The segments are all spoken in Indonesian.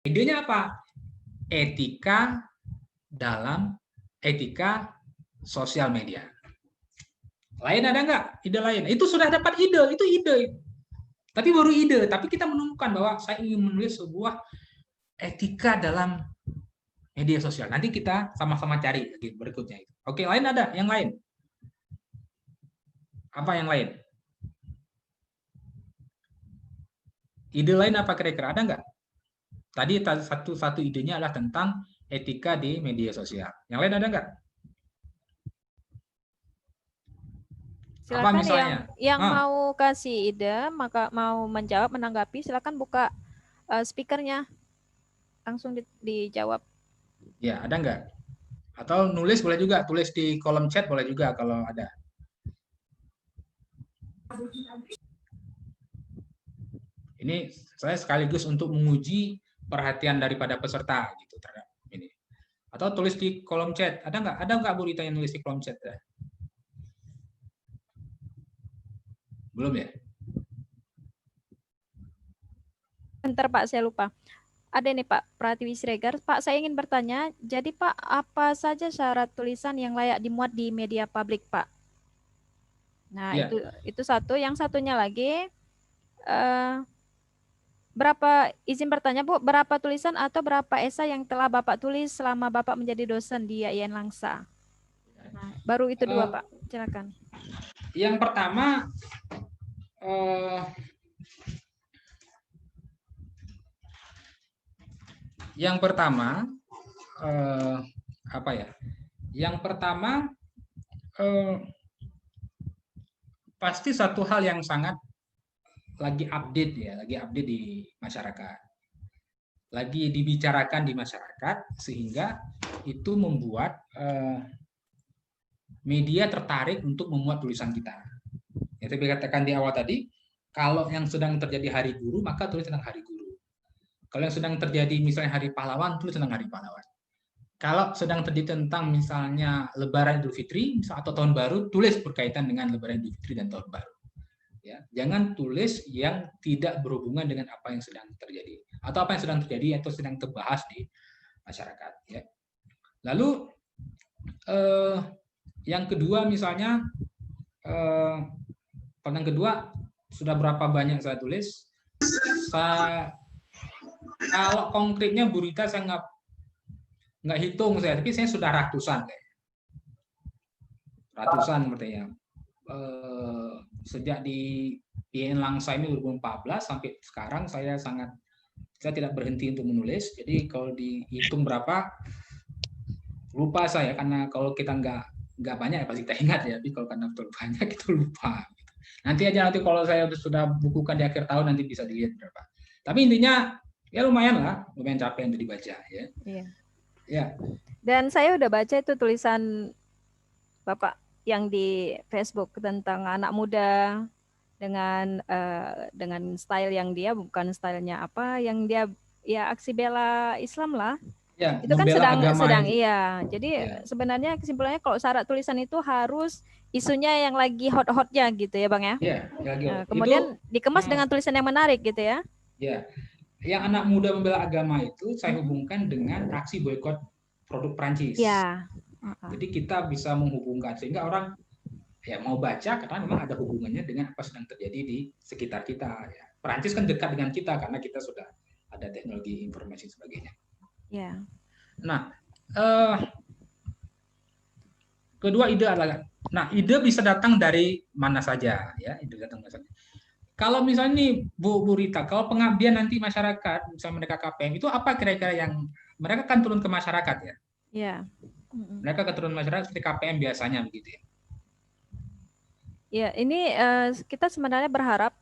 Idenya apa? Etika sosial media. Lain ada nggak ide lain? Itu sudah dapat ide, itu ide. Tapi baru ide, tapi kita menemukan bahwa saya ingin menulis sebuah etika dalam media sosial. Nanti kita sama-sama cari lagi berikutnya. Oke, lain ada? Yang lain? Apa yang lain? Ide lain apa kira-kira? Ada nggak? Tadi satu idenya adalah tentang etika di media sosial. Yang lain ada nggak? Apa Silakan misalnya? yang mau kasih ide, maka mau menjawab, menanggapi, silakan buka speakernya, langsung dijawab. Ya, ada nggak? Atau nulis boleh juga, tulis di kolom chat boleh juga kalau ada. Ini saya sekaligus untuk menguji perhatian daripada peserta gitu terhadap ini. Atau tulis di kolom chat. Ada nggak? Ada nggak Bu Rita yang nulis di kolom chat? Ya? Belum ya? Bentar Pak, saya lupa. Ada nih Pak Pratiwi Siregar. Pak, saya ingin bertanya, jadi Pak, apa saja syarat tulisan yang layak dimuat di media publik Pak? Nah, Ya. itu satu. Yang satunya lagi, berapa, izin bertanya Bu, berapa tulisan atau berapa esai yang telah Bapak tulis selama Bapak menjadi dosen di IAIN Langsa? Nah, baru itu dua Pak, silakan. Yang pertama, apa ya? Yang pertama pasti satu hal yang sangat lagi update ya, lagi update di masyarakat, lagi dibicarakan di masyarakat, sehingga itu membuat media tertarik untuk memuat tulisan kita. Ya, saya katakan di awal tadi, kalau yang sedang terjadi Hari Guru, maka tulis tentang Hari Guru. Kalau yang sedang terjadi misalnya Hari Pahlawan, tulis tentang Hari Pahlawan. Kalau sedang terjadi tentang misalnya Lebaran Idul Fitri atau Tahun Baru, tulis berkaitan dengan Lebaran Idul Fitri dan Tahun Baru. Ya, jangan tulis yang tidak berhubungan dengan apa yang sedang terjadi atau apa yang sedang terjadi atau sedang terbahas di masyarakat. Ya. Lalu yang kedua misalnya, yang kedua sudah berapa banyak saya tulis? Kalau konkretnya Bu Rita saya nggak hitung saya, tapi saya sudah ratusan sepertinya. Sejak di IAIN Langsa ini 2014 sampai sekarang saya tidak berhenti untuk menulis. Jadi kalau dihitung berapa lupa saya, karena kalau kita nggak banyak ya pasti kita ingat ya, tapi kalau karena terlalu banyak itu lupa. Nanti kalau saya sudah bukukan di akhir tahun nanti bisa dilihat berapa. Tapi intinya ya lumayan capek untuk dibaca ya. Iya. Ya. Dan saya udah baca itu tulisan Bapak yang di Facebook tentang anak muda dengan style yang dia bukan stylenya apa, yang dia ya aksi bela Islam lah. Ya, itu kan sedang itu. iya. Jadi sebenarnya kesimpulannya kalau syarat tulisan itu harus isunya yang lagi hot-hotnya gitu ya Bang ya. Iya, nah, kemudian dikemas dengan tulisan yang menarik gitu ya. Ya, yang anak muda membela agama itu saya hubungkan dengan aksi boykot produk Prancis. Ya. Jadi kita bisa menghubungkan sehingga orang ya mau baca karena memang ada hubungannya dengan apa sedang terjadi di sekitar kita. Ya. Prancis kan dekat dengan kita karena kita sudah ada teknologi informasi dan sebagainya. Ya. Nah, kedua ide adalah, ide bisa datang dari mana saja ya, ide datang dari mana saja. Kalau misalnya nih Bu Rita, kalau pengabdian nanti masyarakat, misalnya mereka KPM, itu apa kira-kira yang mereka akan turun ke masyarakat ya? Iya. Mereka akan turun ke masyarakat seperti KPM biasanya begitu ya? Ya, ini kita sebenarnya berharap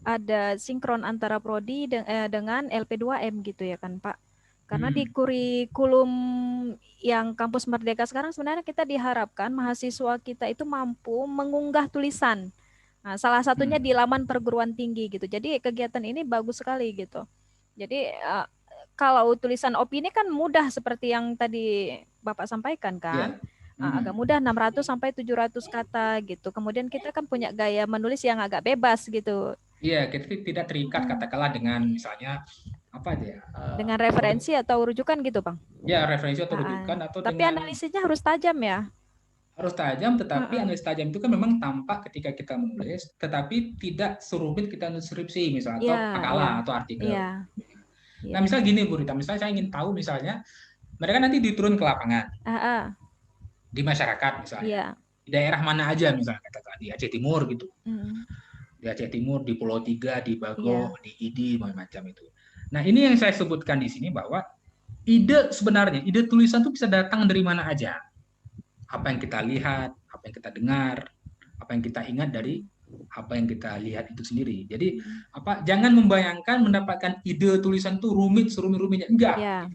ada sinkron antara prodi dengan LP2M gitu ya kan Pak? Karena di kurikulum yang Kampus Merdeka sekarang sebenarnya kita diharapkan mahasiswa kita itu mampu mengunggah tulisan. Nah, salah satunya di laman perguruan tinggi gitu. Jadi kegiatan ini bagus sekali gitu. Jadi kalau tulisan opini kan mudah seperti yang tadi Bapak sampaikan kan. Agak mudah 600 sampai 700 kata gitu. Kemudian kita kan punya gaya menulis yang agak bebas gitu. Iya, kita tidak terikat katakanlah dengan misalnya apa aja ya? Dengan referensi atau rujukan gitu, Bang? Ya, referensi atau rujukan atau Tapi dengan analisisnya harus tajam ya? harus tajam, tetapi analisis tajam itu kan memang tampak ketika kita menulis, tetapi tidak serumit kita nulis skripsi misalnya Iya, atau iya, makalah atau artikel. iya, Nah, iya. misalnya gini Bu Rita, misalnya saya ingin tahu misalnya mereka nanti diturun ke lapangan di masyarakat misalnya. Iya. Di daerah mana aja misalnya katakan di Aceh Timur gitu. Mm. Di Aceh Timur, di Pulau Tiga, di Bago, Iya. di Idi, macam-macam itu. Nah, ini yang saya sebutkan di sini bahwa ide sebenarnya, ide tulisan itu bisa datang dari mana aja. Apa yang kita lihat, apa yang kita dengar, apa yang kita ingat dari apa yang kita lihat itu sendiri. Jadi jangan membayangkan mendapatkan ide tulisan itu rumit serumit-rumitnya, enggak. Ya.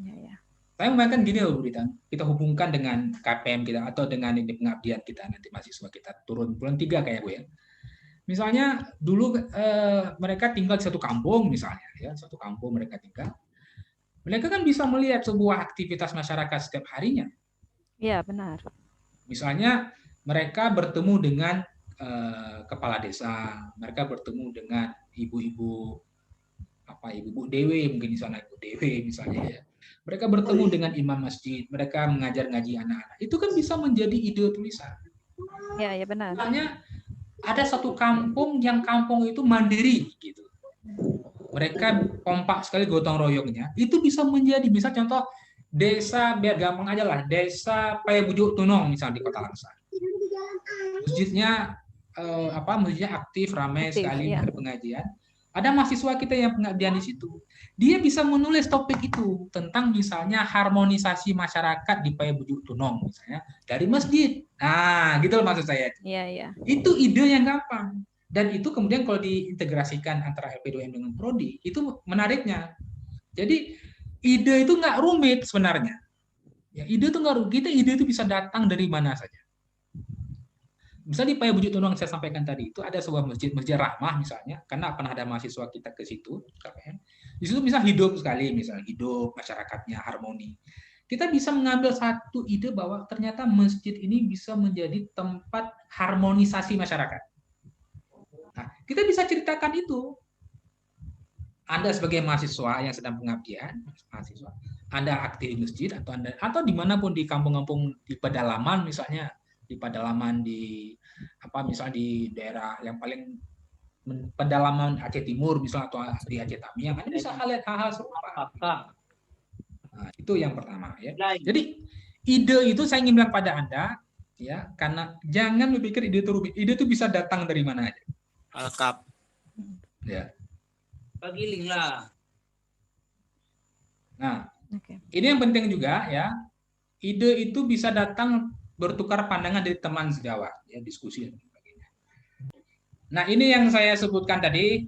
Ya. Saya membayangkan gini loh Bu Rita, kita hubungkan dengan KPM kita atau dengan ini pengabdian kita nanti mahasiswa kita turun bulan 3 kayak Bu ya. Misalnya dulu mereka tinggal di satu kampung misalnya ya, satu kampung mereka tinggal. Mereka kan bisa melihat sebuah aktivitas masyarakat setiap harinya. Iya, benar. Misalnya mereka bertemu dengan kepala desa, mereka bertemu dengan ibu-ibu ibu dewe mungkin di sana ibu dewe misalnya ya. Mereka bertemu dengan imam masjid, mereka mengajar ngaji anak-anak. Itu kan bisa menjadi ide tulisan. Ya, ya benar. Misalnya ada satu kampung yang kampung itu mandiri gitu. Mereka kompak sekali gotong royongnya. Itu bisa menjadi misal contoh desa biar gampang aja lah, desa Payabujuk Tunong misal di Kota Langsa. Masjidnya masjidnya aktif, ramai sekali pengajian. Ada mahasiswa kita yang pengabdian di situ. Dia bisa menulis topik itu tentang misalnya harmonisasi masyarakat di Payabujuk Tunong misalnya dari masjid. Nah, gitu loh maksud saya. Iya, iya. Itu ide yang gampang. Dan itu kemudian kalau diintegrasikan antara LP2M dengan Prodi, itu menariknya. Jadi ide itu nggak rumit sebenarnya. Ya, ide itu nggak rumit. Ide itu bisa datang dari mana saja. Misalnya di Payabujuk Tunong saya sampaikan tadi itu ada sebuah masjid Rahmah misalnya, karena pernah ada mahasiswa kita ke situ, KPM. Di situ bisa hidup sekali, misalnya hidup masyarakatnya harmoni. Kita bisa mengambil satu ide bahwa ternyata masjid ini bisa menjadi tempat harmonisasi masyarakat. Nah, kita bisa ceritakan itu. Anda sebagai mahasiswa yang sedang pengabdian, mahasiswa, Anda aktif di masjid atau dimanapun di kampung-kampung di pedalaman misalnya, di pedalaman misalnya di daerah yang paling pedalaman Aceh Timur misalnya atau di Aceh Tamiang, Anda bisa lihat hal-hal serupa. Nah, itu yang pertama ya. Jadi ide itu saya ingin bilang pada Anda ya, karena jangan berpikir ide itu rumit. Ide itu bisa datang dari mana aja. Alkap. Ya. Pagiling lah. Nah, ini yang penting juga ya. Ide itu bisa datang bertukar pandangan dari teman sejawat, ya diskusi dan sebagainya. Nah, ini yang saya sebutkan tadi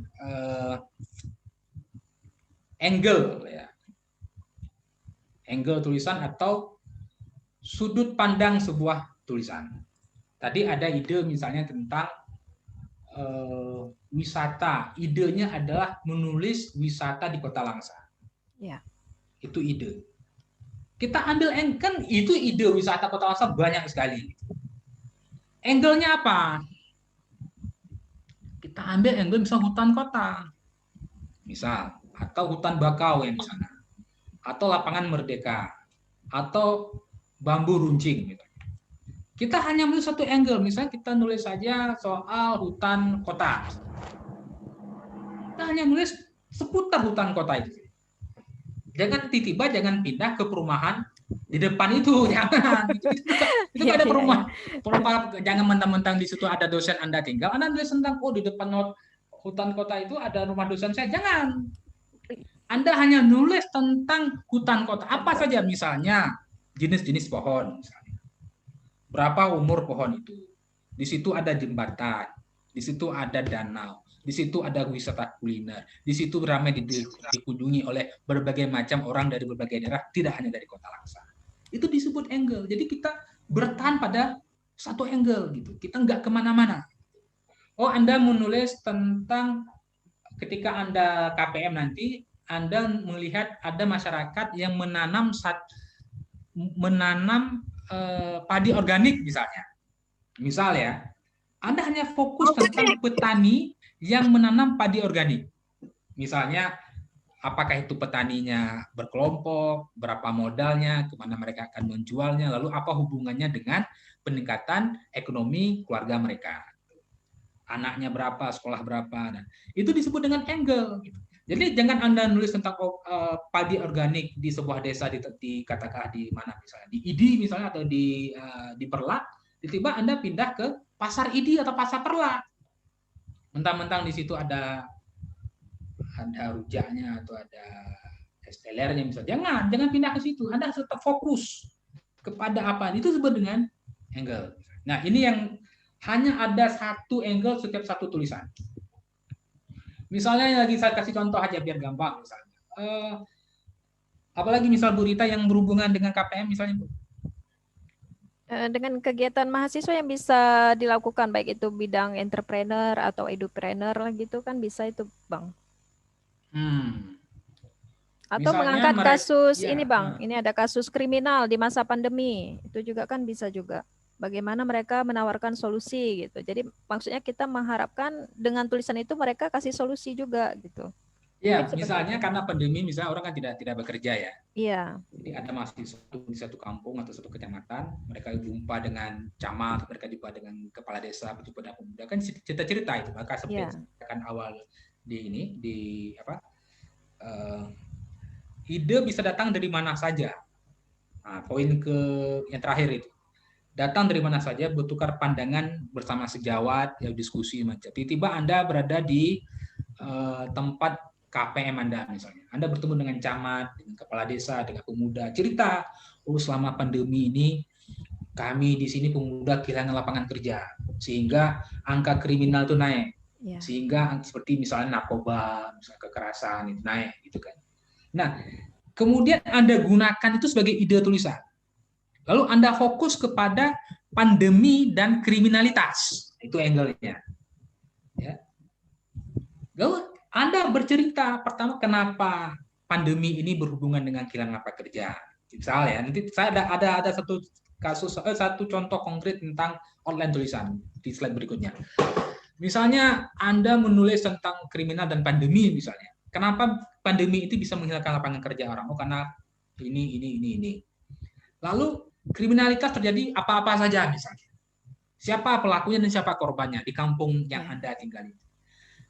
angle ya. Angle tulisan atau sudut pandang sebuah tulisan. Tadi ada ide misalnya tentang wisata. Idenya adalah menulis wisata di Kota Langsa. Ya. Itu ide. Kita ambil kan itu ide wisata Kota Langsa banyak sekali. Angle-nya apa? Kita ambil angle misal hutan kota. Misal, atau hutan bakau yang di sana. Atau lapangan Merdeka. Atau bambu runcing gitu. Kita hanya menulis satu angle, misalnya kita nulis saja soal hutan kota. Kita hanya nulis seputar hutan kota itu. Jangan tiba-tiba jangan pindah ke perumahan di depan itu, jangan. Itu ada perumahan. Jangan mentang-mentang di situ ada dosen Anda tinggal, Anda nulis tentang di depan hutan kota itu ada rumah dosen saya. Jangan. Anda hanya nulis tentang hutan kota. Apa saja misalnya jenis-jenis pohon misalnya. Berapa umur pohon itu? Di situ ada jembatan, di situ ada danau, di situ ada wisata kuliner, di situ ramai dikunjungi oleh berbagai macam orang dari berbagai daerah, tidak hanya dari Kota Langsa. Itu disebut angle. Jadi kita bertahan pada satu angle gitu. Kita nggak kemana-mana. Oh, Anda menulis tentang ketika Anda KPM nanti, Anda melihat ada masyarakat yang menanam padi organik misalnya. Misal ya, Anda hanya fokus tentang petani yang menanam padi organik. Misalnya apakah itu petaninya berkelompok, berapa modalnya, kemana mereka akan menjualnya, lalu apa hubungannya dengan peningkatan ekonomi keluarga mereka. Anaknya berapa, sekolah berapa. Nah, itu disebut dengan angle. Jadi jangan Anda nulis tentang padi organik di sebuah desa di katakanlah di mana misalnya, di Idi misalnya atau di Perlak, tiba-tiba Anda pindah ke pasar Idi atau pasar Perlak. Mentang-mentang di situ ada rujaknya atau ada es telernya misalnya. Jangan pindah ke situ. Anda harus tetap fokus kepada apa. Itu disebut dengan angle. Nah, ini yang hanya ada satu angle setiap satu tulisan. Misalnya lagi saya kasih contoh aja biar gampang misalnya. Apalagi misal Bu Rita yang berhubungan dengan KPM misalnya Bu. Dengan kegiatan mahasiswa yang bisa dilakukan baik itu bidang entrepreneur atau edupreneur lah gitu kan bisa itu Bang. Atau Misalnya mengangkat kasus ya, ini Bang, ini ada kasus kriminal di masa pandemi. Itu juga kan bisa juga. Bagaimana mereka menawarkan solusi gitu. Jadi maksudnya kita mengharapkan dengan tulisan itu mereka kasih solusi juga gitu. Ya, Mungkin misalnya karena pandemi misalnya orang kan tidak bekerja ya. Iya. Jadi ada mahasiswa di satu kampung atau satu kecamatan, mereka jumpa dengan camat, mereka jumpa dengan kepala desa, berjumpa dengan pemuda, kan cerita-cerita itu. Maka seperti kan awal ide bisa datang dari mana saja. Nah, poin yang terakhir itu. Datang dari mana saja, bertukar pandangan bersama sejawat, ya, diskusi macam. Tiba-tiba Anda berada di tempat KPM Anda misalnya. Anda bertemu dengan camat, dengan kepala desa, dengan pemuda, cerita, selama pandemi ini kami di sini pemuda kehilangan lapangan kerja, sehingga angka kriminal itu naik. Sehingga seperti misalnya narkoba, misalnya kekerasan itu naik gitu kan. Nah, kemudian Anda gunakan itu sebagai ide tulisan. Lalu Anda fokus kepada pandemi dan kriminalitas. Itu angle-nya. Ya. Lalu Anda bercerita pertama kenapa pandemi ini berhubungan dengan kehilangan lapangan kerja. Misalnya, nanti saya ada satu kasus, satu contoh konkret tentang online tulisan di slide berikutnya. Misalnya Anda menulis tentang kriminal dan pandemi misalnya. Kenapa pandemi itu bisa menghilangkan lapangan kerja orang? Oh, karena ini. Lalu kriminalitas terjadi apa-apa saja misalnya. Siapa pelakunya dan siapa korbannya di kampung yang Anda tinggali.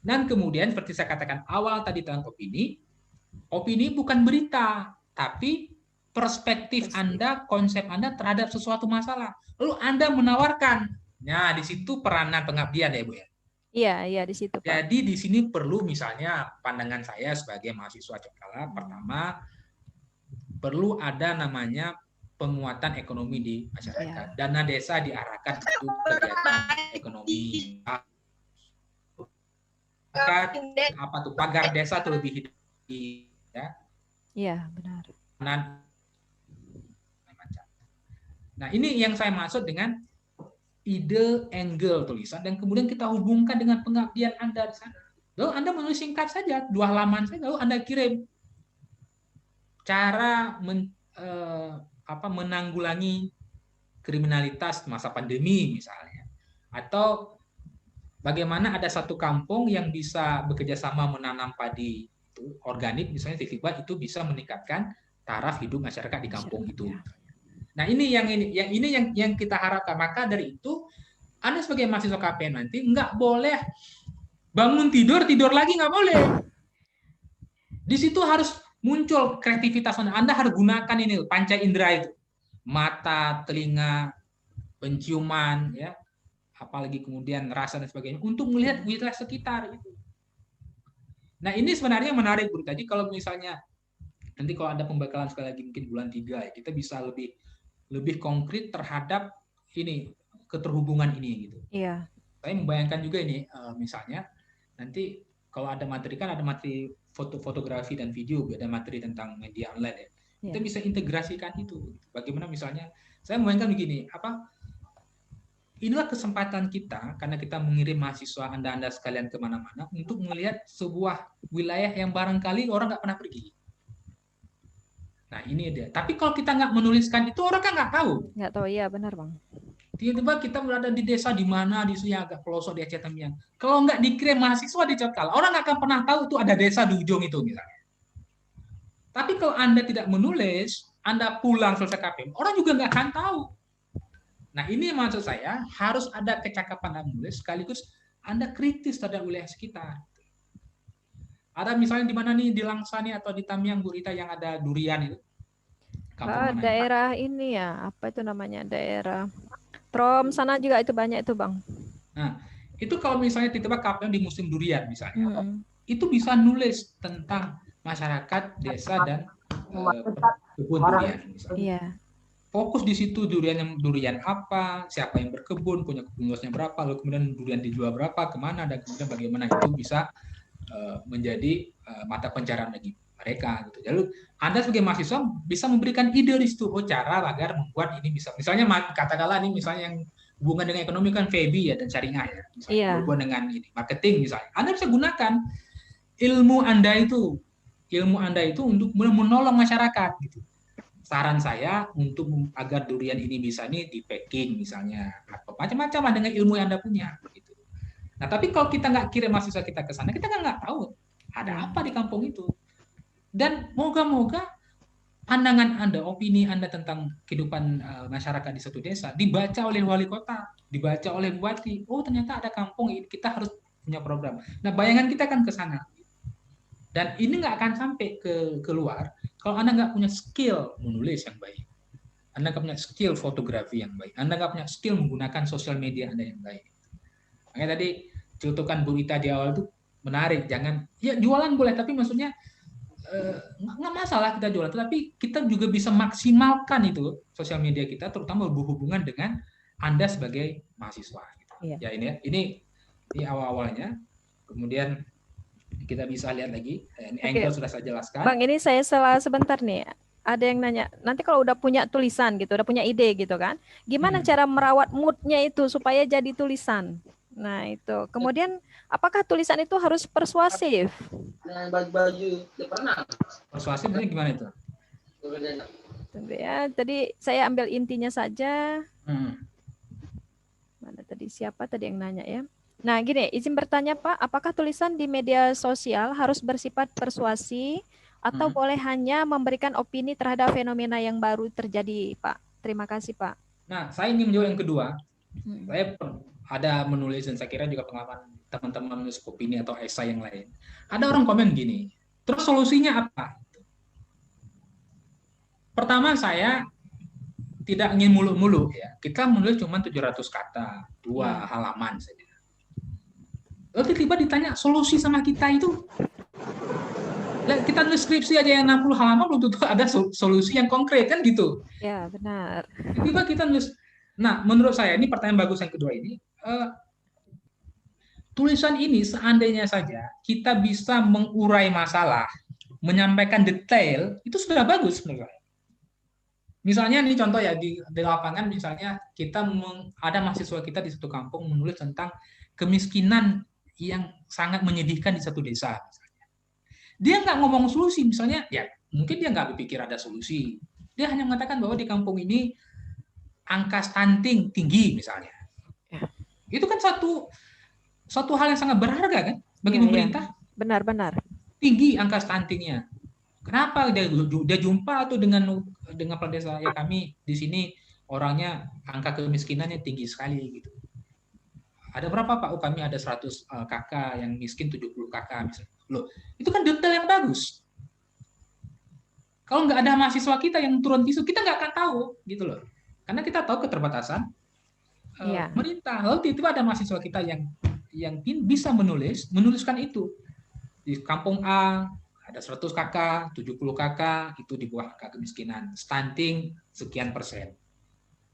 Dan kemudian seperti saya katakan awal tadi tentang opini bukan berita, tapi perspektif Anda, konsep Anda terhadap sesuatu masalah. Lalu Anda menawarkan. Nah, di situ peranan pengabdian ya Bu ya. Iya di situ Pak. Jadi di sini perlu misalnya pandangan saya sebagai mahasiswa Cokala, pertama perlu ada namanya penguatan ekonomi di masyarakat. Dana desa diarahkan untuk kegiatan ekonomi. Apa tuh pagar desa tuh lebih hidup ya. Iya, benar. Nah, ini yang saya maksud dengan ide angle tulisan dan kemudian kita hubungkan dengan pengabdian Anda di sana. Lalu Anda menulis singkat saja, 2 halaman saja, lalu Anda kirim cara menanggulangi kriminalitas masa pandemi misalnya, atau bagaimana ada satu kampung yang bisa bekerja sama menanam padi itu organik misalnya, tiba-tiba itu bisa meningkatkan taraf hidup masyarakat di kampung itu. Nah, ini yang kita harapkan. Maka dari itu Anda sebagai mahasiswa KPM nanti nggak boleh bangun tidur lagi, nggak boleh. Di situ harus muncul kreativitas Anda. Anda harus gunakan ini panca indera itu, mata, telinga, penciuman, ya, apalagi kemudian rasa dan sebagainya untuk melihat wilayah sekitar itu. Nah, ini sebenarnya menarik Bu. Tadi kalau misalnya nanti kalau ada pembekalan sekali lagi mungkin bulan 3 ya, kita bisa lebih konkret terhadap ini keterhubungan ini gitu. Iya. Saya membayangkan juga ini misalnya nanti kalau ada materi kan ada materi fotografi dan video, ada materi tentang media online ya. Kita bisa integrasikan itu. Bagaimana misalnya saya membayangkan begini, inilah kesempatan kita karena kita mengirim mahasiswa Anda sekalian kemana-mana untuk melihat sebuah wilayah yang barangkali orang nggak pernah pergi. Nah, ini dia. Tapi kalau kita nggak menuliskan itu, orang kan nggak tahu. Nggak tahu, iya benar Bang. Tiba-tiba kita berada di desa di mana, di sini agak pelosok di Aceh Tamiang. Kalau nggak dikirim mahasiswa di Cokala, orang nggak akan pernah tahu itu ada desa di ujung itu misalnya. Tapi kalau Anda tidak menulis, Anda pulang selesai KPM, orang juga nggak akan tahu. Nah, ini maksud saya harus ada kecakapan Anda menulis, sekaligus Anda kritis terhadap wilayah sekitar. Ada misalnya di mana nih, di Langsani atau di Tamiang, Bu Rita, yang ada durian itu? Kampung mana? Daerah ini ya, apa itu namanya? Daerah Trom sana juga itu banyak itu, Bang. Nah, itu kalau misalnya tiba-tiba KPM di musim durian misalnya, Mm-mm. itu bisa nulis tentang masyarakat desa dan kebun durian. Misalnya. Iya. Fokus di situ durian apa, siapa yang berkebun, punya kebun luasnya berapa, lalu kemudian durian dijual berapa, kemana, dan kemudian bagaimana itu bisa menjadi mata pencarian bagi mereka. Gitu. Lalu Anda sebagai mahasiswa bisa memberikan ide di situ, cara agar membuat ini bisa, misalnya katakanlah ini misalnya yang hubungan dengan ekonomi kan FEBI ya dan syariah ya, misalnya hubungan dengan ini marketing misalnya, Anda bisa gunakan ilmu Anda itu untuk menolong masyarakat gitu. Saran saya untuk agar durian ini bisa nih di packing misalnya, atau macam-macam lah dengan ilmu yang Anda punya gitu. Nah, tapi kalau kita nggak kirim mahasiswa kita ke sana, kita nggak tahu ada apa di kampung itu. Dan moga-moga pandangan Anda, opini Anda tentang kehidupan masyarakat di satu desa dibaca oleh wali kota, dibaca oleh bupati. Oh, ternyata ada kampung ini, kita harus punya program. Nah, bayangan kita kan ke sana. Dan ini nggak akan sampai keluar kalau Anda nggak punya skill menulis yang baik. Anda nggak punya skill fotografi yang baik. Anda nggak punya skill menggunakan sosial media Anda yang baik. Makanya tadi celutukan Bu Ita di awal itu menarik. Jangan, ya jualan boleh, tapi maksudnya nggak masalah kita jualan, tetapi kita juga bisa maksimalkan itu sosial media kita, terutama berhubungan dengan Anda sebagai mahasiswa. Gitu. Iya. Ya ini awal-awalnya. Kemudian kita bisa lihat lagi. Ini angle sudah saya jelaskan. Bang, ini saya salah sebentar nih. Ada yang nanya, nanti kalau udah punya tulisan gitu, udah punya ide gitu kan, gimana cara merawat moodnya itu supaya jadi tulisan? Nah itu. Kemudian apakah tulisan itu harus persuasif? Baju pernah. Persuasifnya gimana itu? Tunggu ya. Tadi saya ambil intinya saja. Mana tadi, siapa tadi yang nanya ya? Nah gini, izin bertanya Pak, apakah tulisan di media sosial harus bersifat persuasi atau boleh hanya memberikan opini terhadap fenomena yang baru terjadi, Pak? Terima kasih, Pak. Nah, saya ingin menjawab yang kedua. Saya ada menulis, dan saya kira juga pengalaman teman-teman menulis opini atau esai yang lain. Ada orang komen gini, terus solusinya apa? Pertama, saya tidak ingin muluk-muluk ya. Kita menulis cuma 700 kata, 2 halaman saja. Lalu tiba-tiba ditanya solusi sama kita itu. Kita nulis skripsi aja yang 60 halaman belum tentu ada solusi yang konkret kan gitu. Ya, benar. Tiba-tiba kita nulis. Nah, menurut saya ini pertanyaan bagus yang kedua ini. Tulisan ini seandainya saja kita bisa mengurai masalah, menyampaikan detail, itu sudah bagus menurut saya. Misalnya ini contoh ya di lapangan, misalnya kita ada mahasiswa kita di satu kampung menulis tentang kemiskinan yang sangat menyedihkan di satu desa. Misalnya. Dia nggak ngomong solusi, misalnya ya mungkin dia nggak berpikir ada solusi. Dia hanya mengatakan bahwa di kampung ini angka stunting tinggi misalnya. Itu kan satu hal yang sangat berharga kan bagi pemerintah. Benar-benar. Tinggi angka stuntingnya. Kenapa dia jumpa atau dengan kepala desa ya, kami di sini orangnya angka kemiskinannya tinggi sekali gitu. Ada berapa Pak? Oh, kami ada 100 kakak yang miskin, 70 kakak misalnya. Loh, itu kan detail yang bagus. Kalau nggak ada mahasiswa kita yang turun di situ, kita nggak akan tahu gitu loh. Karena kita tahu keterbatasan pemerintah. Lalu tiba-tiba ada mahasiswa kita yang bisa menuliskan itu. Di kampung A ada 100 kakak, 70 kakak, itu di bawah angka kemiskinan. Stunting sekian persen.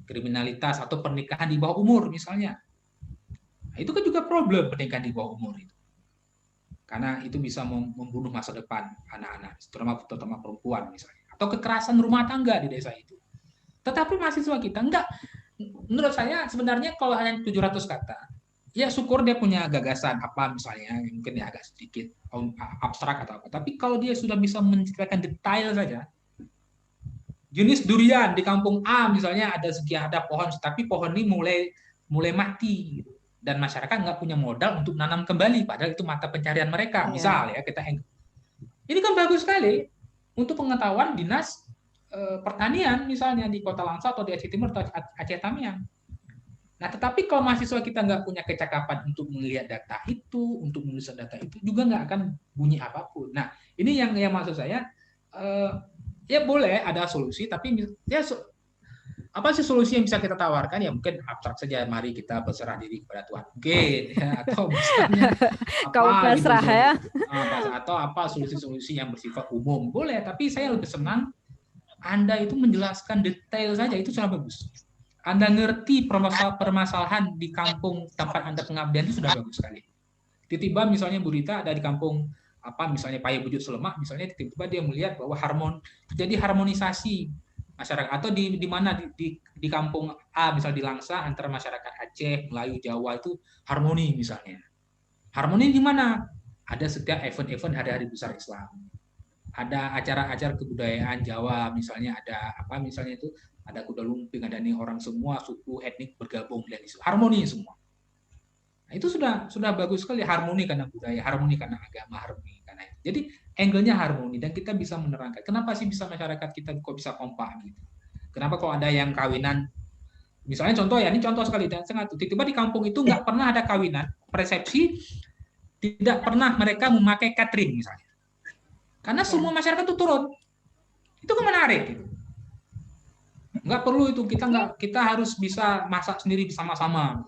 Kriminalitas atau pernikahan di bawah umur misalnya. Nah, itu kan juga problem pernikahan di bawah umur itu. Karena itu bisa membunuh masa depan anak-anak, terutama perempuan misalnya. Atau kekerasan rumah tangga di desa itu. Tetapi mahasiswa kita enggak. Menurut saya sebenarnya kalau hanya 700 kata, ya syukur dia punya gagasan apa misalnya, mungkin ya agak sedikit abstrak atau apa. Tapi kalau dia sudah bisa menceritakan detail saja, jenis durian di kampung A misalnya ada pohon, tapi pohon ini mulai mati, dan masyarakat nggak punya modal untuk nanam kembali, padahal itu mata pencarian mereka. Misal ya ini kan bagus sekali. untuk pengetahuan dinas pertanian misalnya di Kota Langsa atau di Aceh Timur atau Aceh Tamiang. Nah, tetapi kalau mahasiswa kita nggak punya kecakapan untuk melihat data itu, untuk menulis data itu, juga nggak akan bunyi apapun. Nah, ini yang maksud saya, ya boleh ada solusi, tapi ya apa sih solusi yang bisa kita tawarkan? Ya mungkin abstrak saja, mari kita berserah diri kepada Tuhan. Mungkin, ya, atau misalnya Kau apa gitu, pasrah ya. atau apa solusi-solusi yang bersifat umum. Boleh, tapi saya lebih senang Anda itu menjelaskan detail saja, itu sudah bagus. Anda ngerti permasalahan di kampung tempat Anda pengabdian itu sudah bagus sekali. Tiba-tiba misalnya Bu Rita ada di kampung apa misalnya Paya Bujut Selemak misalnya, tiba-tiba dia melihat bahwa terjadi harmonisasi masyarakat, atau di mana di kampung A misalnya di Langsa antara masyarakat Aceh, Melayu, Jawa itu harmoni misalnya. Harmoni di mana? Ada setiap event-event hari-hari besar Islam. Ada acara-acara kebudayaan Jawa misalnya, ada apa misalnya itu, ada kuda lumping, ada nih orang semua suku etnik bergabung dan harmoni semua. Nah, itu sudah bagus sekali, harmoni karena budaya, harmoni karena agama, harmoni karena itu. Jadi angle-nya harmoni, dan kita bisa menerangkan kenapa sih bisa masyarakat kita kok bisa kompak gitu. Kenapa kalau ada yang kawinan, misalnya contoh ya, ini contoh sekali dan sangat tiba-tiba di kampung itu nggak pernah ada kawinan, persepsi tidak pernah mereka memakai catering misalnya. Karena semua masyarakat itu turun. Itu kan menarik gitu. Nggak perlu itu, kita harus bisa masak sendiri bersama-sama.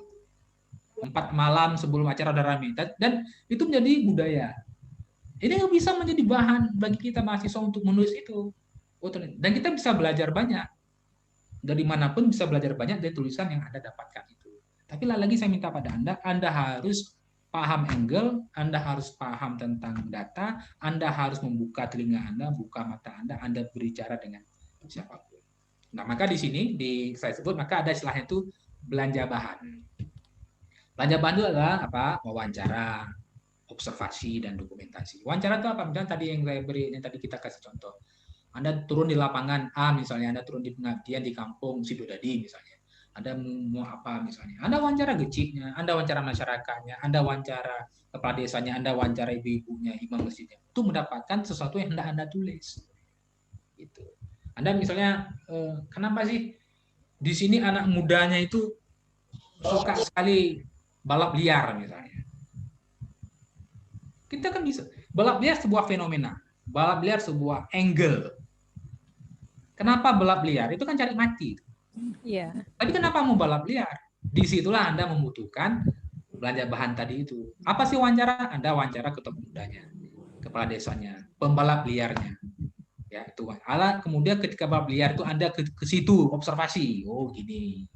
4 malam sebelum acara udah rame. Dan itu menjadi budaya. Ini bisa menjadi bahan bagi kita mahasiswa untuk menulis itu. Dan kita bisa belajar banyak. Dari manapun bisa belajar banyak dari tulisan yang Anda dapatkan itu. Tapi lagi saya minta pada Anda harus paham angle, Anda harus paham tentang data, Anda harus membuka telinga Anda, buka mata Anda berbicara dengan siapapun. Nah, maka di sini saya sebut, maka ada istilahnya itu belanja bahan. Belanja bahan itu adalah apa? Wawancara, observasi, dan dokumentasi. Wawancara itu apa? Misalnya tadi yang saya beri, yang tadi kita kasih contoh. Anda turun di lapangan A misalnya, Anda turun di pengabdian di kampung Sidodadi misalnya. Anda mau apa misalnya? Anda wawancara geciknya, Anda wawancara masyarakatnya, Anda wawancara kepala desanya, Anda wawancara ibu-ibunya, imam masjidnya. Itu mendapatkan sesuatu yang hendak Anda tulis. Gitu. Anda misalnya, kenapa sih di sini anak mudanya itu suka sekali balap liar misalnya? Kita kan bisa. Balap liar sebuah fenomena. Balap liar sebuah angle. Kenapa balap liar? Itu kan cari mati. Iya. Tapi kenapa mau balap liar? Disitulah Anda membutuhkan belanja bahan tadi itu. Apa sih wawancara? Anda wawancara ketua pemudanya, kepala desanya, pembalap liarnya. Ya, itu. Kemudian ketika balap liar itu Anda ke situ observasi. Oh, gini.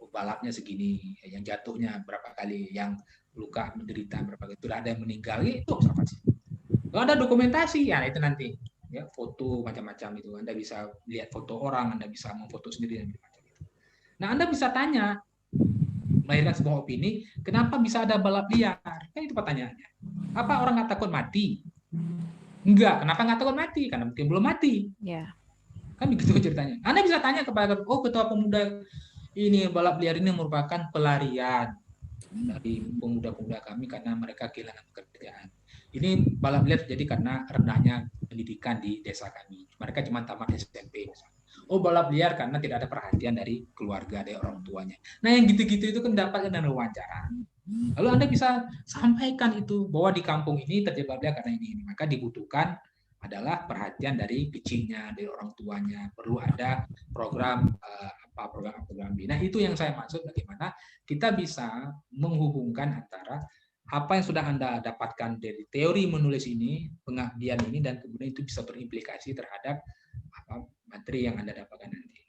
Oh, balapnya segini, yang jatuhnya berapa kali, yang luka menderita berapa kali, sudah ada yang meninggal, itu observasi. Kalau ada dokumentasi, ya itu nanti. Ya, foto macam-macam itu. Anda bisa lihat foto orang, Anda bisa memfoto sendiri dan macam itu. Nah, Anda bisa tanya, melahirkan sebuah opini, kenapa bisa ada balap liar? Kan itu pertanyaannya. Apa orang nggak takut mati? Enggak. Kenapa nggak takut mati? Karena mungkin belum mati. Ya. Kan begitu ceritanya. Anda bisa tanya kepada, ketua pemuda ini, balap liar ini merupakan pelarian dari pemuda-pemuda kami karena mereka kehilangan pekerjaan. Ini balap liar terjadi karena rendahnya pendidikan di desa kami. Mereka cuma tamat SMP misalnya. Oh, balap liar karena tidak ada perhatian dari keluarga, dari orang tuanya. Nah, yang gitu-gitu itu kan dapat dari wawancara. Lalu Anda bisa sampaikan itu bahwa di kampung ini terjadi balap liar karena ini. Maka dibutuhkan adalah perhatian dari kecilnya, dari orang tuanya. Perlu ada program program bina. Itu yang saya maksud, bagaimana kita bisa menghubungkan antara apa yang sudah Anda dapatkan dari teori menulis ini, pengabdian ini, dan kemudian itu bisa berimplikasi terhadap materi yang Anda dapatkan nanti.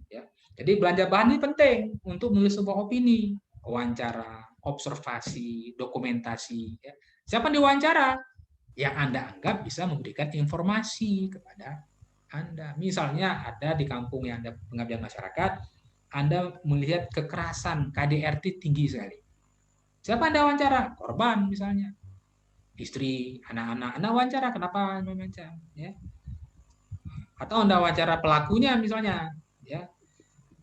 Ya. Jadi belanja bahan ini penting untuk menulis sebuah opini, wawancara, observasi, dokumentasi. Ya. Siapa yang diwawancara? Yang Anda anggap bisa memberikan informasi kepada Anda. Misalnya ada di kampung yang Anda pengabdian masyarakat, Anda melihat kekerasan KDRT tinggi sekali. Siapa Anda wawancara? Korban misalnya. Istri, anak-anak. Anda wawancara, kenapa wawancara? Ya. Atau Anda wawancara pelakunya misalnya. Ya.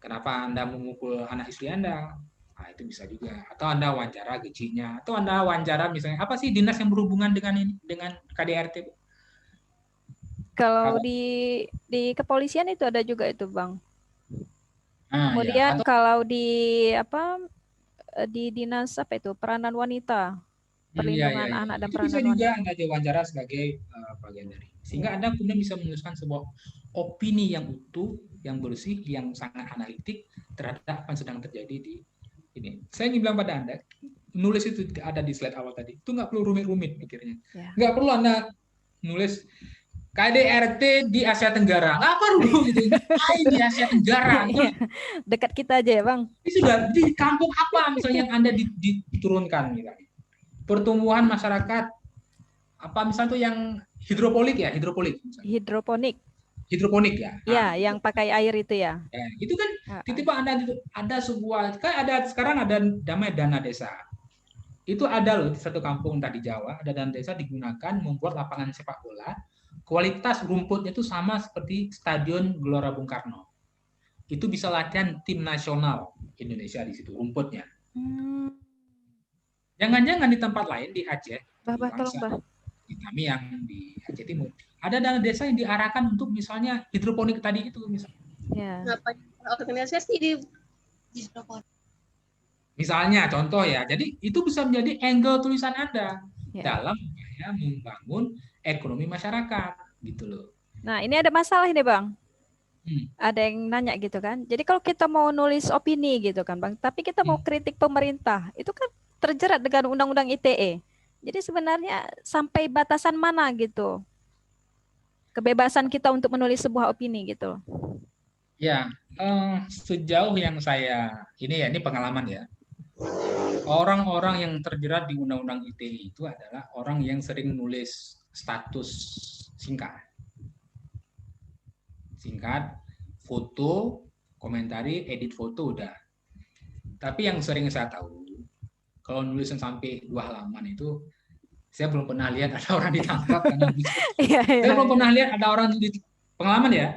Kenapa Anda memukul anak istri Anda? Nah, itu bisa juga. Atau Anda wawancara gajinya. Atau Anda wawancara misalnya, apa sih dinas yang berhubungan dengan KDRT? Kalau Apa? di kepolisian itu ada juga itu, Bang. Nah, ya. Kemudian Atau kalau di dinas apa itu peranan wanita, iya, iya, perlindungan iya. anak dan Itu bisa peranan juga wanita. Anda diwawancara sebagai bagian dari. Sehingga Ya. Anda kemudian bisa menuliskan sebuah opini yang utuh, yang bersih, yang sangat analitik terhadap apa yang sedang terjadi di ini. Saya ingin bilang pada Anda, nulis itu ada di slide awal tadi. Itu nggak perlu rumit-rumit mikirnya. Ya. Nggak perlu Anda nulis KDRT di Asia Tenggara. Nggak perlu gitu. Ngapain di Asia Tenggara? Iya. Dekat kita aja ya, Bang. Ini sudah di kampung apa misalnya yang Anda diturunkan misalnya. Pertumbuhan masyarakat apa misalnya tuh yang hidroponik ya, hidroponik misalnya. Hidroponik. Hidroponik ya. Ya, Nah, yang pakai air itu ya. ya, itu kan Ah. tiba-tiba ada sebuah kan ada sekarang ada namanya dana desa. Itu ada loh di satu kampung entah di Jawa, ada dana desa digunakan membuat lapangan sepak bola. Kualitas rumputnya itu sama seperti Stadion Gelora Bung Karno. Itu bisa latihan tim nasional Indonesia di situ rumputnya. Hmm. Jangan-jangan di tempat lain di Aceh, di Bah, tolong, Bangsa, Bah. di kami yang di Aceh Timur, ada dana desa yang diarahkan untuk misalnya hidroponik tadi itu misalnya. Ya. Ngapain organisasi di hidroponik? Misalnya contoh ya, jadi itu bisa menjadi angle tulisan Anda Ya. dalam upaya membangun ekonomi masyarakat gitu loh. Nah, ini ada masalah ini, Bang. Hmm. Ada yang nanya gitu kan. Jadi kalau kita mau nulis opini gitu kan, Bang, tapi kita mau kritik pemerintah, itu kan terjerat dengan Undang-Undang ITE. Jadi sebenarnya sampai batasan mana gitu kebebasan kita untuk menulis sebuah opini gitu. Ya, sejauh yang saya ini pengalaman ya. Orang-orang yang terjerat di Undang-Undang ITE itu adalah orang yang sering nulis status singkat. Singkat, foto, komentari, edit foto udah. Tapi yang sering saya tahu, kalau nulisan sampai 2 halaman itu, saya belum pernah lihat ada orang ditangkap karena saya belum pernah lihat ada orang pengalaman ya.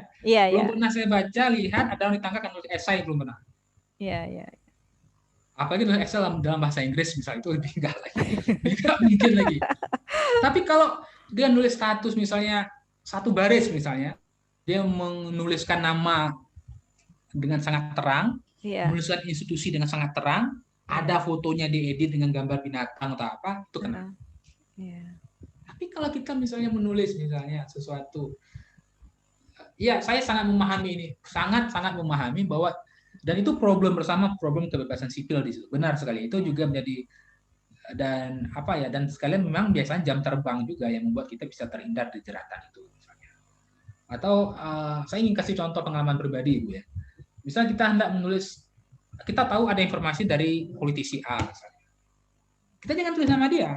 Belum pernah saya baca lihat ada orang ditangkap karena nulis esai, belum pernah. Iya. Apalagi nulis esai dalam bahasa Inggris misalnya itu lebih enggak lagi, tidak mungkin lagi. Tapi kalau dia nulis status misalnya satu baris misalnya, dia menuliskan nama dengan sangat terang, menuliskan institusi dengan sangat terang, ada fotonya diedit dengan gambar binatang atau apa, itu kena. Tapi kalau kita misalnya menulis misalnya sesuatu, ya saya sangat memahami ini, sangat memahami bahwa dan itu problem bersama, problem kebebasan sipil di situ. Benar sekali, itu juga menjadi dan dan sekalian memang biasanya jam terbang juga yang membuat kita bisa terhindar dari jeratan itu misalnya. Atau saya ingin kasih contoh pengalaman pribadi Ibu ya. Misalnya kita hendak menulis, kita tahu ada informasi dari politisi A misalnya. Kita jangan tulis nama dia.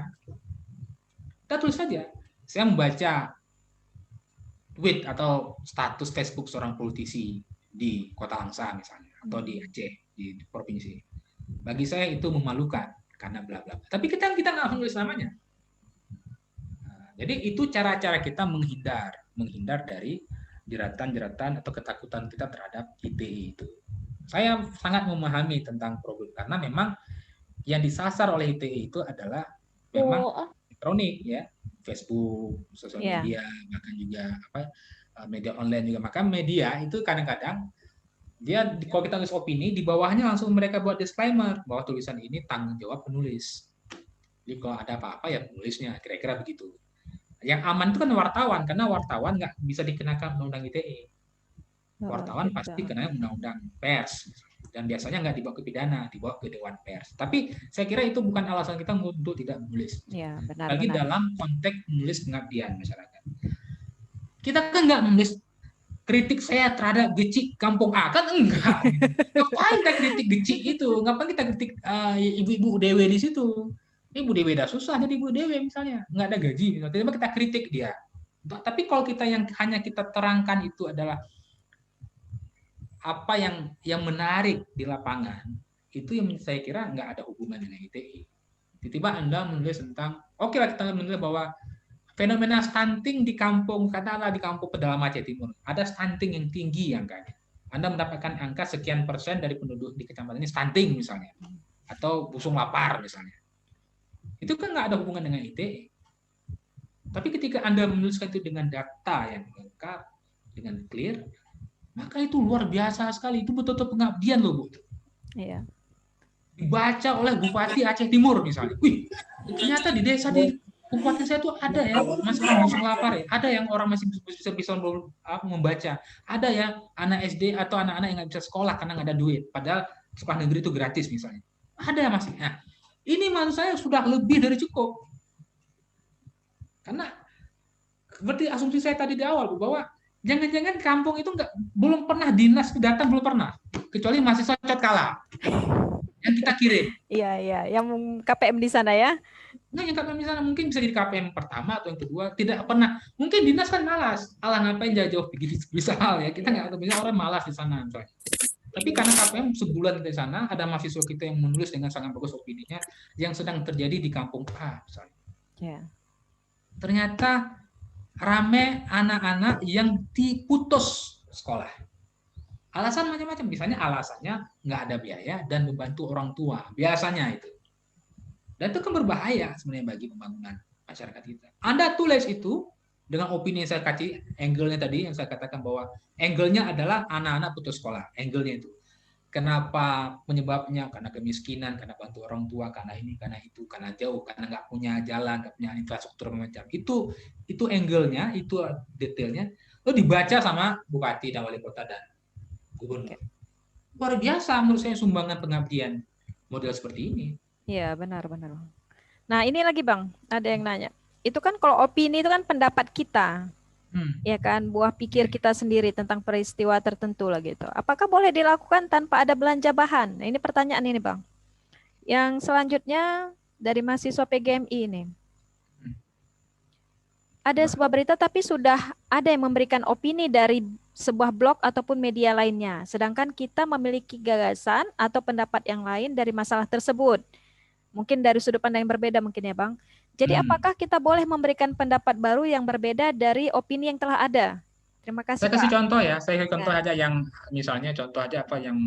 Kita tulis saja. Saya membaca tweet atau status Facebook seorang politisi di Kota Langsa misalnya atau di Aceh di provinsi. Bagi saya itu memalukan karena bla bla. Tapi kita nggak menulis namanya. Nah, jadi itu cara-cara kita menghindar dari jeratan-jeratan atau ketakutan kita terhadap ITE itu. Saya sangat memahami tentang problem karena memang yang disasar oleh ITE itu adalah memang elektronik ya, Facebook, sosial media, bahkan juga media online juga. Maka media itu kadang-kadang dia kalau kita tulis opini di bawahnya langsung mereka buat disclaimer bahwa tulisan ini tanggung jawab penulis. Jadi kalau ada apa-apa ya penulisnya, kira-kira begitu. Yang aman itu kan wartawan karena wartawan nggak bisa dikenakan undang-undang ITE. Wartawan pasti kena undang-undang pers dan biasanya nggak dibawa ke pidana, dibawa ke Dewan Pers. Tapi saya kira itu bukan alasan kita untuk tidak menulis. Ya, Lagi dalam konteks menulis pengabdian masyarakat. Kita kan nggak menulis kritik saya terhadap gecik kampung A, kan enggak. Ngapain kita kritik gecik itu? Ngapain kita kritik ibu-ibu DW di situ? Ibu DW dah susah jadi ibu DW misalnya, nggak ada gaji. Tiba-tiba kita kritik dia. Tapi kalau kita yang hanya kita terangkan itu adalah apa yang menarik di lapangan, itu yang saya kira nggak ada hubungan dengan ITE. Tiba-tiba Anda menulis tentang, oke lah kita menulis bahwa fenomena stunting di kampung, katakanlah di kampung pedalaman Aceh Timur, ada stunting yang tinggi angkanya. Anda mendapatkan angka sekian persen dari penduduk di kecamatan ini stunting misalnya, atau busung lapar misalnya. Itu kan nggak ada hubungan dengan ITE. Tapi ketika Anda menuliskan itu dengan data yang lengkap, dengan clear, maka itu luar biasa sekali. Itu betul-betul pengabdian loh, Bu. Iya. Dibaca oleh Bupati Aceh Timur misalnya. Wih, ternyata di desa di kabupaten saya tuh ada ya masalah musim lapar ya. Ada yang orang masih bisa membaca. Ada ya anak SD atau anak-anak yang nggak bisa sekolah karena nggak ada duit. Padahal sekolah negeri itu gratis misalnya. Ada masih. Nah, ini menurut saya sudah lebih dari cukup. Karena seperti asumsi saya tadi di awal Bu, bahwa jangan-jangan kampung itu belum pernah dinas datang, belum pernah, kecuali mahasiswa Cotkala yang kita kirim. Iya, iya, yang KPM di sana ya. Nah, yang KPM di sana mungkin bisa jadi KPM pertama atau yang kedua, tidak pernah. Mungkin dinas kan malas, alah ngapain jauh-jauh bisa hal ya, kita nggak tahu, bisa orang malas di sana misalnya. Tapi karena KPM sebulan di sana, ada mahasiswa kita yang menulis dengan sangat bagus opininya, yang sedang terjadi di kampung A misalnya. Ya. Ternyata rame anak-anak yang diputus sekolah. Alasan macam-macam, misalnya alasannya nggak ada biaya dan membantu orang tua, biasanya itu. Dan itu kan berbahaya sebenarnya bagi pembangunan masyarakat kita. Anda tulis itu dengan opini yang saya kasih, angle-nya tadi yang saya katakan bahwa angle-nya adalah anak-anak putus sekolah, angle-nya itu. Kenapa penyebabnya? Karena kemiskinan, karena bantu orang tua, karena ini, karena itu, karena jauh, karena nggak punya jalan, nggak punya infrastruktur macam. Itu angle-nya, itu detailnya. Lalu dibaca sama bupati dan wali kota dan gubernur. Luar biasa menurut saya sumbangan pengabdian model seperti ini. Iya, benar-benar. Nah, ini lagi Bang, ada yang nanya. Itu kan kalau opini itu kan pendapat kita. Ya kan, buah pikir kita sendiri tentang peristiwa tertentu lah gitu. Apakah boleh dilakukan tanpa ada belanja bahan? Nah, ini pertanyaan ini Bang. Yang selanjutnya dari mahasiswa PGMI ini. Ada sebuah berita tapi sudah ada yang memberikan opini dari sebuah blog ataupun media lainnya. Sedangkan kita memiliki gagasan atau pendapat yang lain dari masalah tersebut. Mungkin dari sudut pandang yang berbeda mungkin ya Bang. Jadi apakah kita boleh memberikan pendapat baru yang berbeda dari opini yang telah ada? Terima kasih Saya kasih Pak. contoh ya, saya kasih contoh aja yang misalnya contoh aja apa yang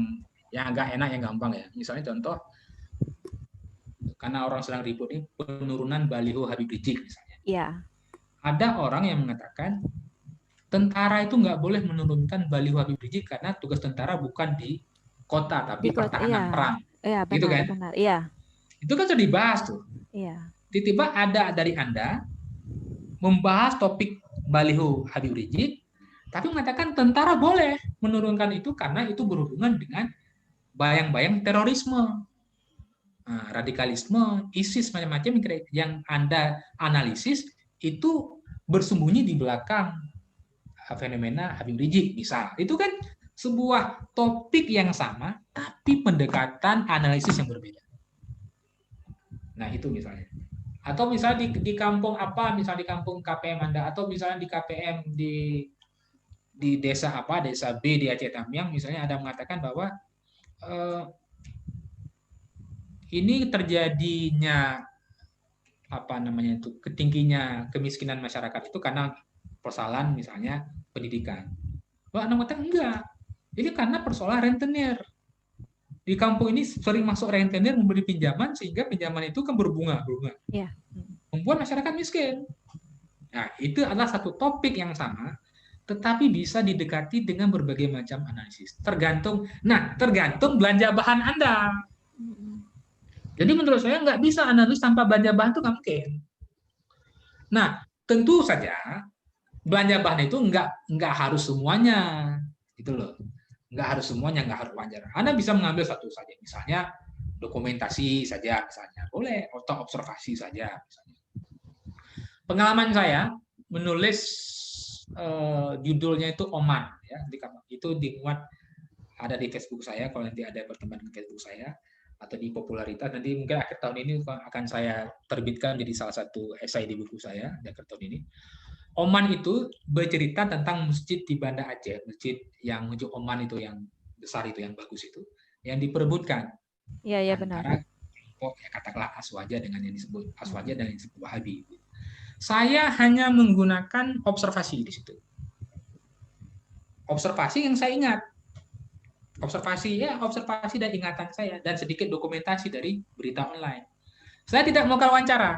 agak enak, yang gampang ya. Misalnya contoh, karena orang sedang ribut ini, penurunan baliho Habib Rizik misalnya. Iya. Ada orang yang mengatakan tentara itu nggak boleh menurunkan baliho Habib Rizik karena tugas tentara bukan di kota tapi pertahanan perang. Iya, benar, gitu kan? Benar, iya. Itu kan sudah dibahas tuh. Iya. Tiba-tiba ada dari Anda membahas topik baliho Habib Rizik, tapi mengatakan tentara boleh menurunkan itu karena itu berhubungan dengan bayang-bayang terorisme, radikalisme, ISIS, macam-macam yang Anda analisis itu bersembunyi di belakang fenomena Habib Rizik, misal. Itu kan sebuah topik yang sama, tapi pendekatan analisis yang berbeda. Nah, itu misalnya. Atau misalnya di kampung apa, misalnya di kampung KPM Anda, atau misalnya di KPM di desa apa, desa B di Aceh Tamiang, misalnya ada mengatakan bahwa ini terjadinya apa namanya itu, ketingginya kemiskinan masyarakat itu karena persoalan misalnya pendidikan. Wah, Anda mengatakan enggak. Ini karena persoalan rentenir. Di kampung ini sering masuk rentenir memberi pinjaman sehingga pinjaman itu kan berbunga. Iya. Membuat masyarakat miskin. Nah, itu adalah satu topik yang sama, tetapi bisa didekati dengan berbagai macam analisis. Tergantung belanja bahan Anda. Jadi menurut saya nggak bisa analis tanpa belanja bahan itu nggak mungkin. Nah, tentu saja belanja bahan itu nggak harus semuanya, gitu loh. Nggak harus semuanya, nggak harus wajar. Anda bisa mengambil satu saja, misalnya dokumentasi saja, misalnya boleh, atau observasi saja, misalnya. Pengalaman saya menulis judulnya itu Oman, ya, itu dimuat ada di Facebook saya. Kalau nanti ada pertemuan di Facebook saya atau di popularitas, nanti mungkin akhir tahun ini akan saya terbitkan jadi salah satu esai di buku saya di akhir tahun ini. Oman itu bercerita tentang masjid di Banda Aceh, masjid yang menuju Oman itu yang besar itu, yang bagus itu, yang diperebutkan. Iya, benar. Antara kelompok ya katakanlah Aswaja dengan yang disebut Aswaja dan yang disebut Wahabi. Saya hanya menggunakan observasi di situ. Observasi yang saya ingat. Observasi dan ingatan saya, dan sedikit dokumentasi dari berita online. Saya tidak melakukan wawancara.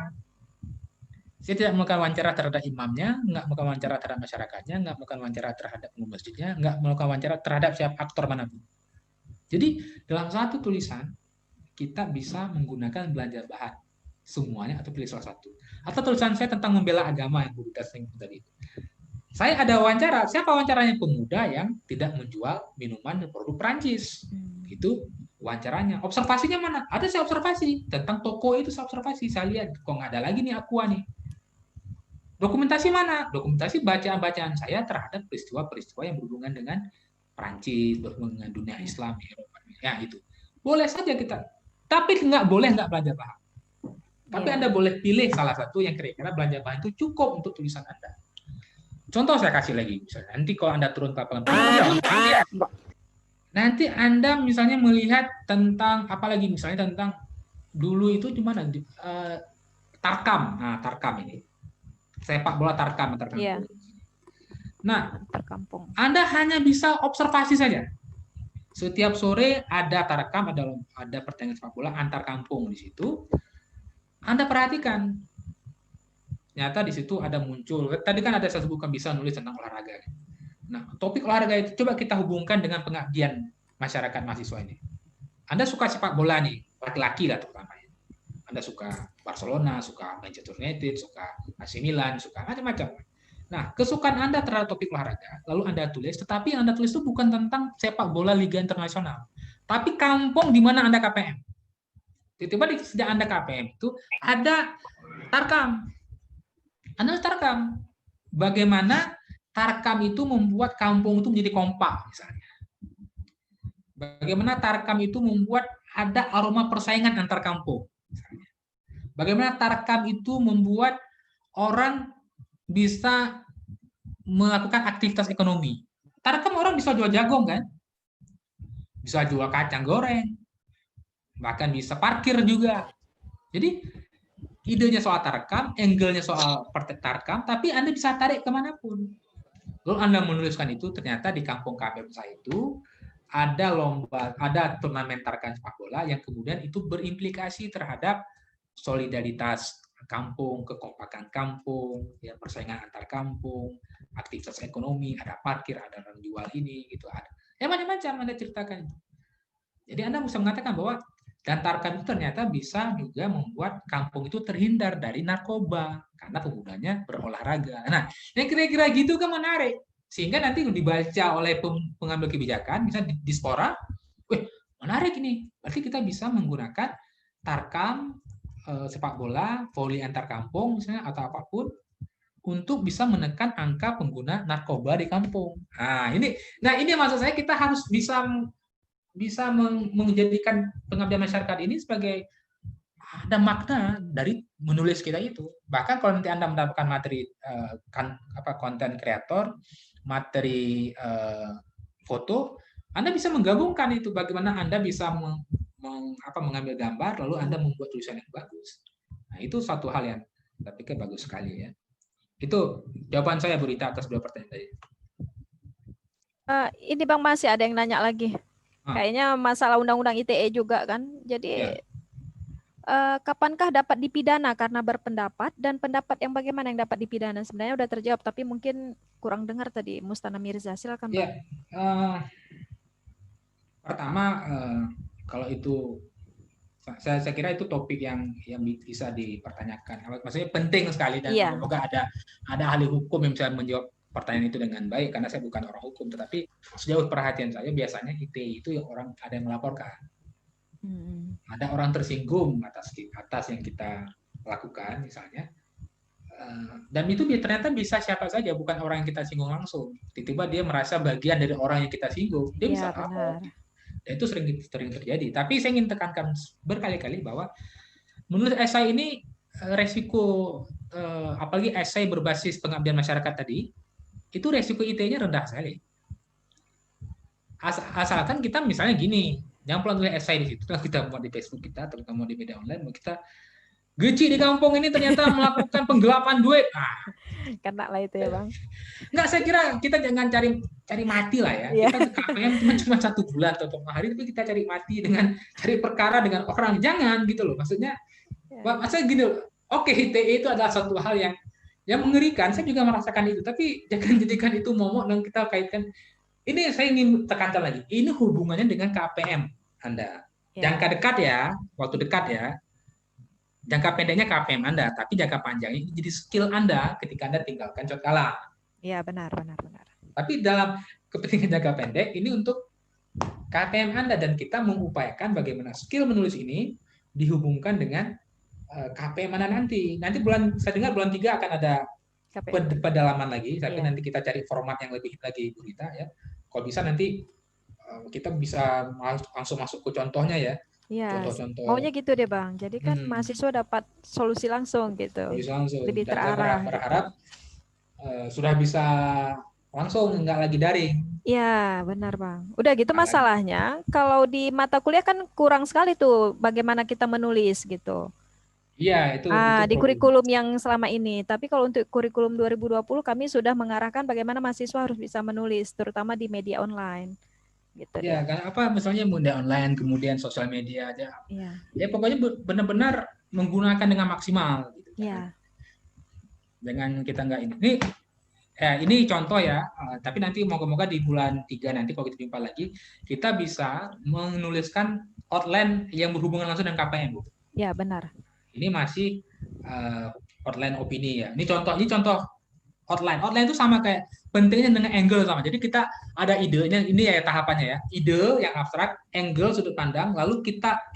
Saya tidak melakukan wawancara terhadap imamnya, nggak melakukan wawancara terhadap masyarakatnya, nggak melakukan wawancara terhadap pengurus masjidnya, nggak melakukan wawancara terhadap siapa aktor manapun. Jadi dalam satu tulisan kita bisa menggunakan belanja bahan semuanya atau pilih salah satu. Atau tulisan saya tentang membela agama yang Bu Rita sering tadi. Saya ada wawancara, siapa wawancaranya? Pemuda yang tidak menjual minuman dan produk Perancis. Itu wawancaranya. Observasinya mana? Ada saya observasi tentang toko itu, saya observasi. Saya lihat kok nggak ada lagi nih Aqua nih. Dokumentasi mana? Dokumentasi bacaan-bacaan saya terhadap peristiwa-peristiwa yang berhubungan dengan Perancis, berhubungan dengan dunia Islam, Eropa. Ya itu. Boleh saja kita. Tapi nggak boleh nggak belanja bahan. Tapi Anda boleh pilih salah satu yang kira-kira belanja bahan itu cukup untuk tulisan Anda. Contoh saya kasih lagi. Misalnya, nanti kalau Anda turun ke lapangan, nanti Anda misalnya melihat tentang, apalagi misalnya tentang dulu itu di mana? Tarkam. Nah, Tarkam ini. Sepak bola Tarkam antar kampung. Iya. Nah, Antar kampung. Anda hanya bisa observasi saja. Setiap sore ada Tarkam, ada pertandingan sepak bola antar kampung di situ. Anda perhatikan. Ternyata di situ ada muncul. Tadi kan ada saya sebutkan bisa nulis tentang olahraga. Nah, topik olahraga itu coba kita hubungkan dengan pengabdian masyarakat mahasiswa ini. Anda suka sepak bola nih, laki-laki lah terutama. Anda suka Barcelona, suka Manchester United, suka AC Milan, suka macam-macam. Nah, kesukaan Anda terhadap topik olahraga, lalu Anda tulis, tetapi yang Anda tulis itu bukan tentang sepak bola Liga Internasional, tapi kampung di mana Anda KPM. Tiba-tiba sejak Anda KPM itu ada Tarkam. Anda Tarkam. Bagaimana Tarkam itu membuat kampung itu menjadi kompak, misalnya. Bagaimana Tarkam itu membuat ada aroma persaingan antar kampung. Bagaimana Tarkam itu membuat orang bisa melakukan aktivitas ekonomi. Tarkam orang bisa jual jagung kan? Bisa jual kacang goreng. Bahkan bisa parkir juga. Jadi idenya soal Tarkam, angle-nya soal Tarkam, tapi Anda bisa tarik kemanapun. Lalu Anda menuliskan itu, ternyata di kampung KPM saya itu ada lomba, ada turnamen Tarkam sepak bola yang kemudian itu berimplikasi terhadap solidaritas kampung, kekompakan kampung, ya, persaingan antar kampung, aktivitas ekonomi, ada parkir, ada orang jual ini, gitu, ada. Ya macam-macam Anda ceritakan. Jadi Anda bisa mengatakan bahwa dan Tarkam itu ternyata bisa juga membuat kampung itu terhindar dari narkoba karena pemudanya berolahraga. Nah, yang kira-kira gitu kan menarik. Sehingga nanti dibaca oleh pengambil kebijakan, misalnya di dispora, wih, menarik ini. Berarti kita bisa menggunakan Tarkam, sepak bola, voli antar kampung misalnya atau apapun untuk bisa menekan angka pengguna narkoba di kampung. Nah, ini maksud saya kita harus bisa menjadikan pengabdian masyarakat ini sebagai ada makna dari menulis kita itu. Bahkan kalau nanti Anda mendapatkan materi konten kreator, materi foto, Anda bisa menggabungkan itu bagaimana Anda bisa mengambil gambar lalu Anda membuat tulisan yang bagus. Nah, itu satu hal yang saya pikir bagus sekali ya. Itu jawaban saya Bu Rita atas dua pertanyaan tadi. Ini Bang masih ada yang nanya lagi. Kayaknya masalah undang-undang ITE juga kan. Jadi kapankah dapat dipidana karena berpendapat dan pendapat yang bagaimana yang dapat dipidana? Sebenarnya udah terjawab tapi mungkin kurang dengar tadi. Mustana Mirza, silakan Bang. Pertama kalau itu saya kira itu topik yang bisa dipertanyakan. Maksudnya penting sekali dan semoga ada ahli hukum yang bisa menjawab pertanyaan itu dengan baik karena saya bukan orang hukum, tetapi sejauh perhatian saya biasanya ITE itu yang orang ada yang melaporkan. Ada orang tersinggung atas yang kita lakukan misalnya. Dan itu ternyata bisa siapa saja, bukan orang yang kita singgung langsung. Tiba-tiba dia merasa bagian dari orang yang kita singgung, dia bisa lapor. Dan itu sering terjadi. Tapi saya ingin tekankan berkali-kali bahwa menurut esai ini resiko, apalagi esai berbasis pengabdian masyarakat tadi, itu resiko ITE-nya rendah sekali. Asalkan kita misalnya gini, jangan pulang tulis esai di situ, kita mau di Facebook kita, terutama di media online, mau kita Geci di kampung ini ternyata melakukan penggelapan duit. Kena lah itu ya Bang. Enggak, saya kira kita jangan cari mati lah ya. Kita KPM cuma 1 bulan atau 4 hari, tapi kita cari mati dengan cari perkara dengan orang. Jangan gitu loh. Maksudnya gini loh. Oke, ITE itu adalah satu hal yang mengerikan. Saya juga merasakan itu, tapi jangan jadikan itu momok dan kita kaitkan. Ini saya ingin tekankan lagi. Ini hubungannya dengan KPM Anda. Jangka Ya, dekat ya, waktu dekat ya. Jangka pendeknya KPM Anda, tapi jangka panjangnya ini jadi skill Anda ketika Anda tinggalkan Codekala. ya benar, benar, benar. Tapi dalam kepentingan jangka pendek ini untuk KPM Anda dan kita mengupayakan bagaimana skill menulis ini dihubungkan dengan KPM Anda nanti. Nanti saya dengar bulan 3 akan ada KPM. pedalaman lagi, tapi Iya. nanti kita cari format yang lebih lagi Bu Rita ya. Kalau bisa nanti kita bisa langsung masuk ke contohnya ya. Ya, Contoh-contoh maunya gitu deh Bang. Jadi kan mahasiswa dapat solusi langsung gitu. bisa langsung. Lebih Dan saya terarah berharap gitu. sudah bisa langsung, nggak lagi daring. Ya, benar Bang. Udah gitu Nah, masalahnya, kalau di mata kuliah kan kurang sekali tuh bagaimana kita menulis gitu. iya itu Di problem. kurikulum yang selama ini. Tapi kalau untuk kurikulum 2020 kami sudah mengarahkan bagaimana mahasiswa harus bisa menulis, terutama di media online. Gitu Ya, dia. karena apa misalnya media online, kemudian sosial media aja. Iya. Ya pokoknya benar-benar menggunakan dengan maksimal gitu kan. Iya. Dengan kita nggak ini. Ini contoh ya, tapi nanti moga-moga di bulan 3 nanti kalau kita jumpa lagi, kita bisa menuliskan outline yang berhubungan langsung dengan KPM, Bu. Ya, benar. Ini masih outline opini ya. Ini contoh outline. Outline itu sama kayak pentingnya dengan angle sama. Jadi kita ada idenya, ini ya tahapannya ya. Ide yang abstrak, angle sudut pandang, lalu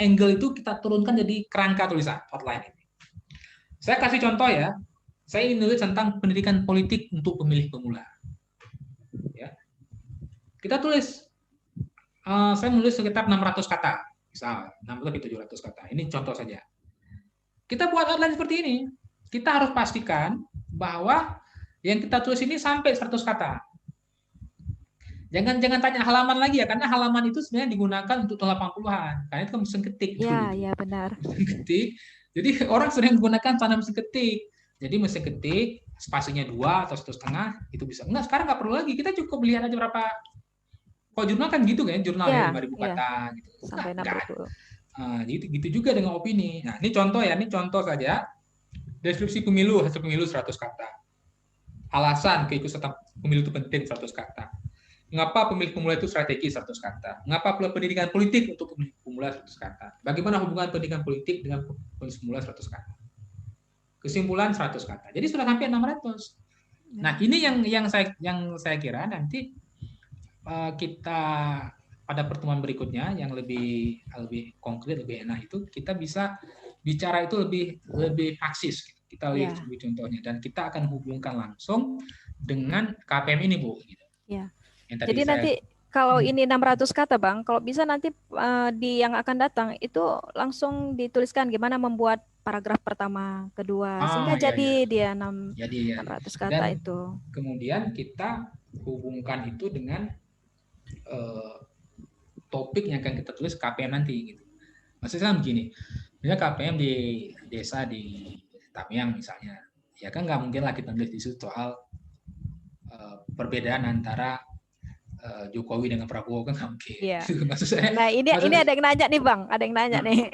angle itu kita turunkan jadi kerangka tulisan outline ini. Saya kasih contoh ya. Saya ingin nulis tentang pendidikan politik untuk pemilih pemula. Ya. Kita tulis, saya menulis sekitar 600 kata, misal 600-700 kata. Ini contoh saja. Kita buat outline seperti ini. Kita harus pastikan bahwa yang kita tulis ini sampai 100 kata. Jangan tanya halaman lagi ya, karena halaman itu sebenarnya digunakan untuk 80-an. Karena itu kan mesin ketik. Ya, ya benar. Mesin ketik. Jadi orang sering menggunakan tanda mesin ketik. Jadi mesin ketik spasinya 2 atau 1,5 itu bisa. Enggak, sekarang nggak perlu lagi. Kita cukup lihat aja berapa. Kalau jurnal kan gitu kan, jurnal ya 5.000 kata gitu. Sampai 6.000. Gitu juga dengan opini. Nah, ini contoh ya, ini contoh saja. Deskripsi pemilu, hasil pemilu 100 kata. Alasan keikutsertaan pemilu itu penting 100 kata. Mengapa pemilih pemula itu strategi 100 kata. Mengapa pendidikan politik untuk pemilih pemula 100 kata. Bagaimana hubungan pendidikan politik dengan pemilih pemula 100 kata. Kesimpulan 100 kata. Jadi sudah sampai 600. Nah, ini yang saya kira nanti kita pada pertemuan berikutnya yang lebih konkret, lebih enak itu kita bisa bicara itu lebih praksis. Kita lihat contohnya dan kita akan hubungkan langsung dengan KPM ini, Bu. Ya. Jadi nanti kalau ini 600 kata Bang, kalau bisa nanti di yang akan datang itu langsung dituliskan gimana membuat paragraf pertama, kedua, sehingga jadi dia 600 kata dan itu. Kemudian kita hubungkan itu dengan topik yang akan kita tulis KPM nanti gitu. Maksudnya begini, misalnya KPM di desa di Tamiang misalnya, ya kan nggak mungkin lah kita nulis di situ soal perbedaan antara Jokowi dengan Prabowo, kan nggak mungkin. Iya. Maksud saya, nah ini ada yang nanya nih Bang, ada yang nanya nih.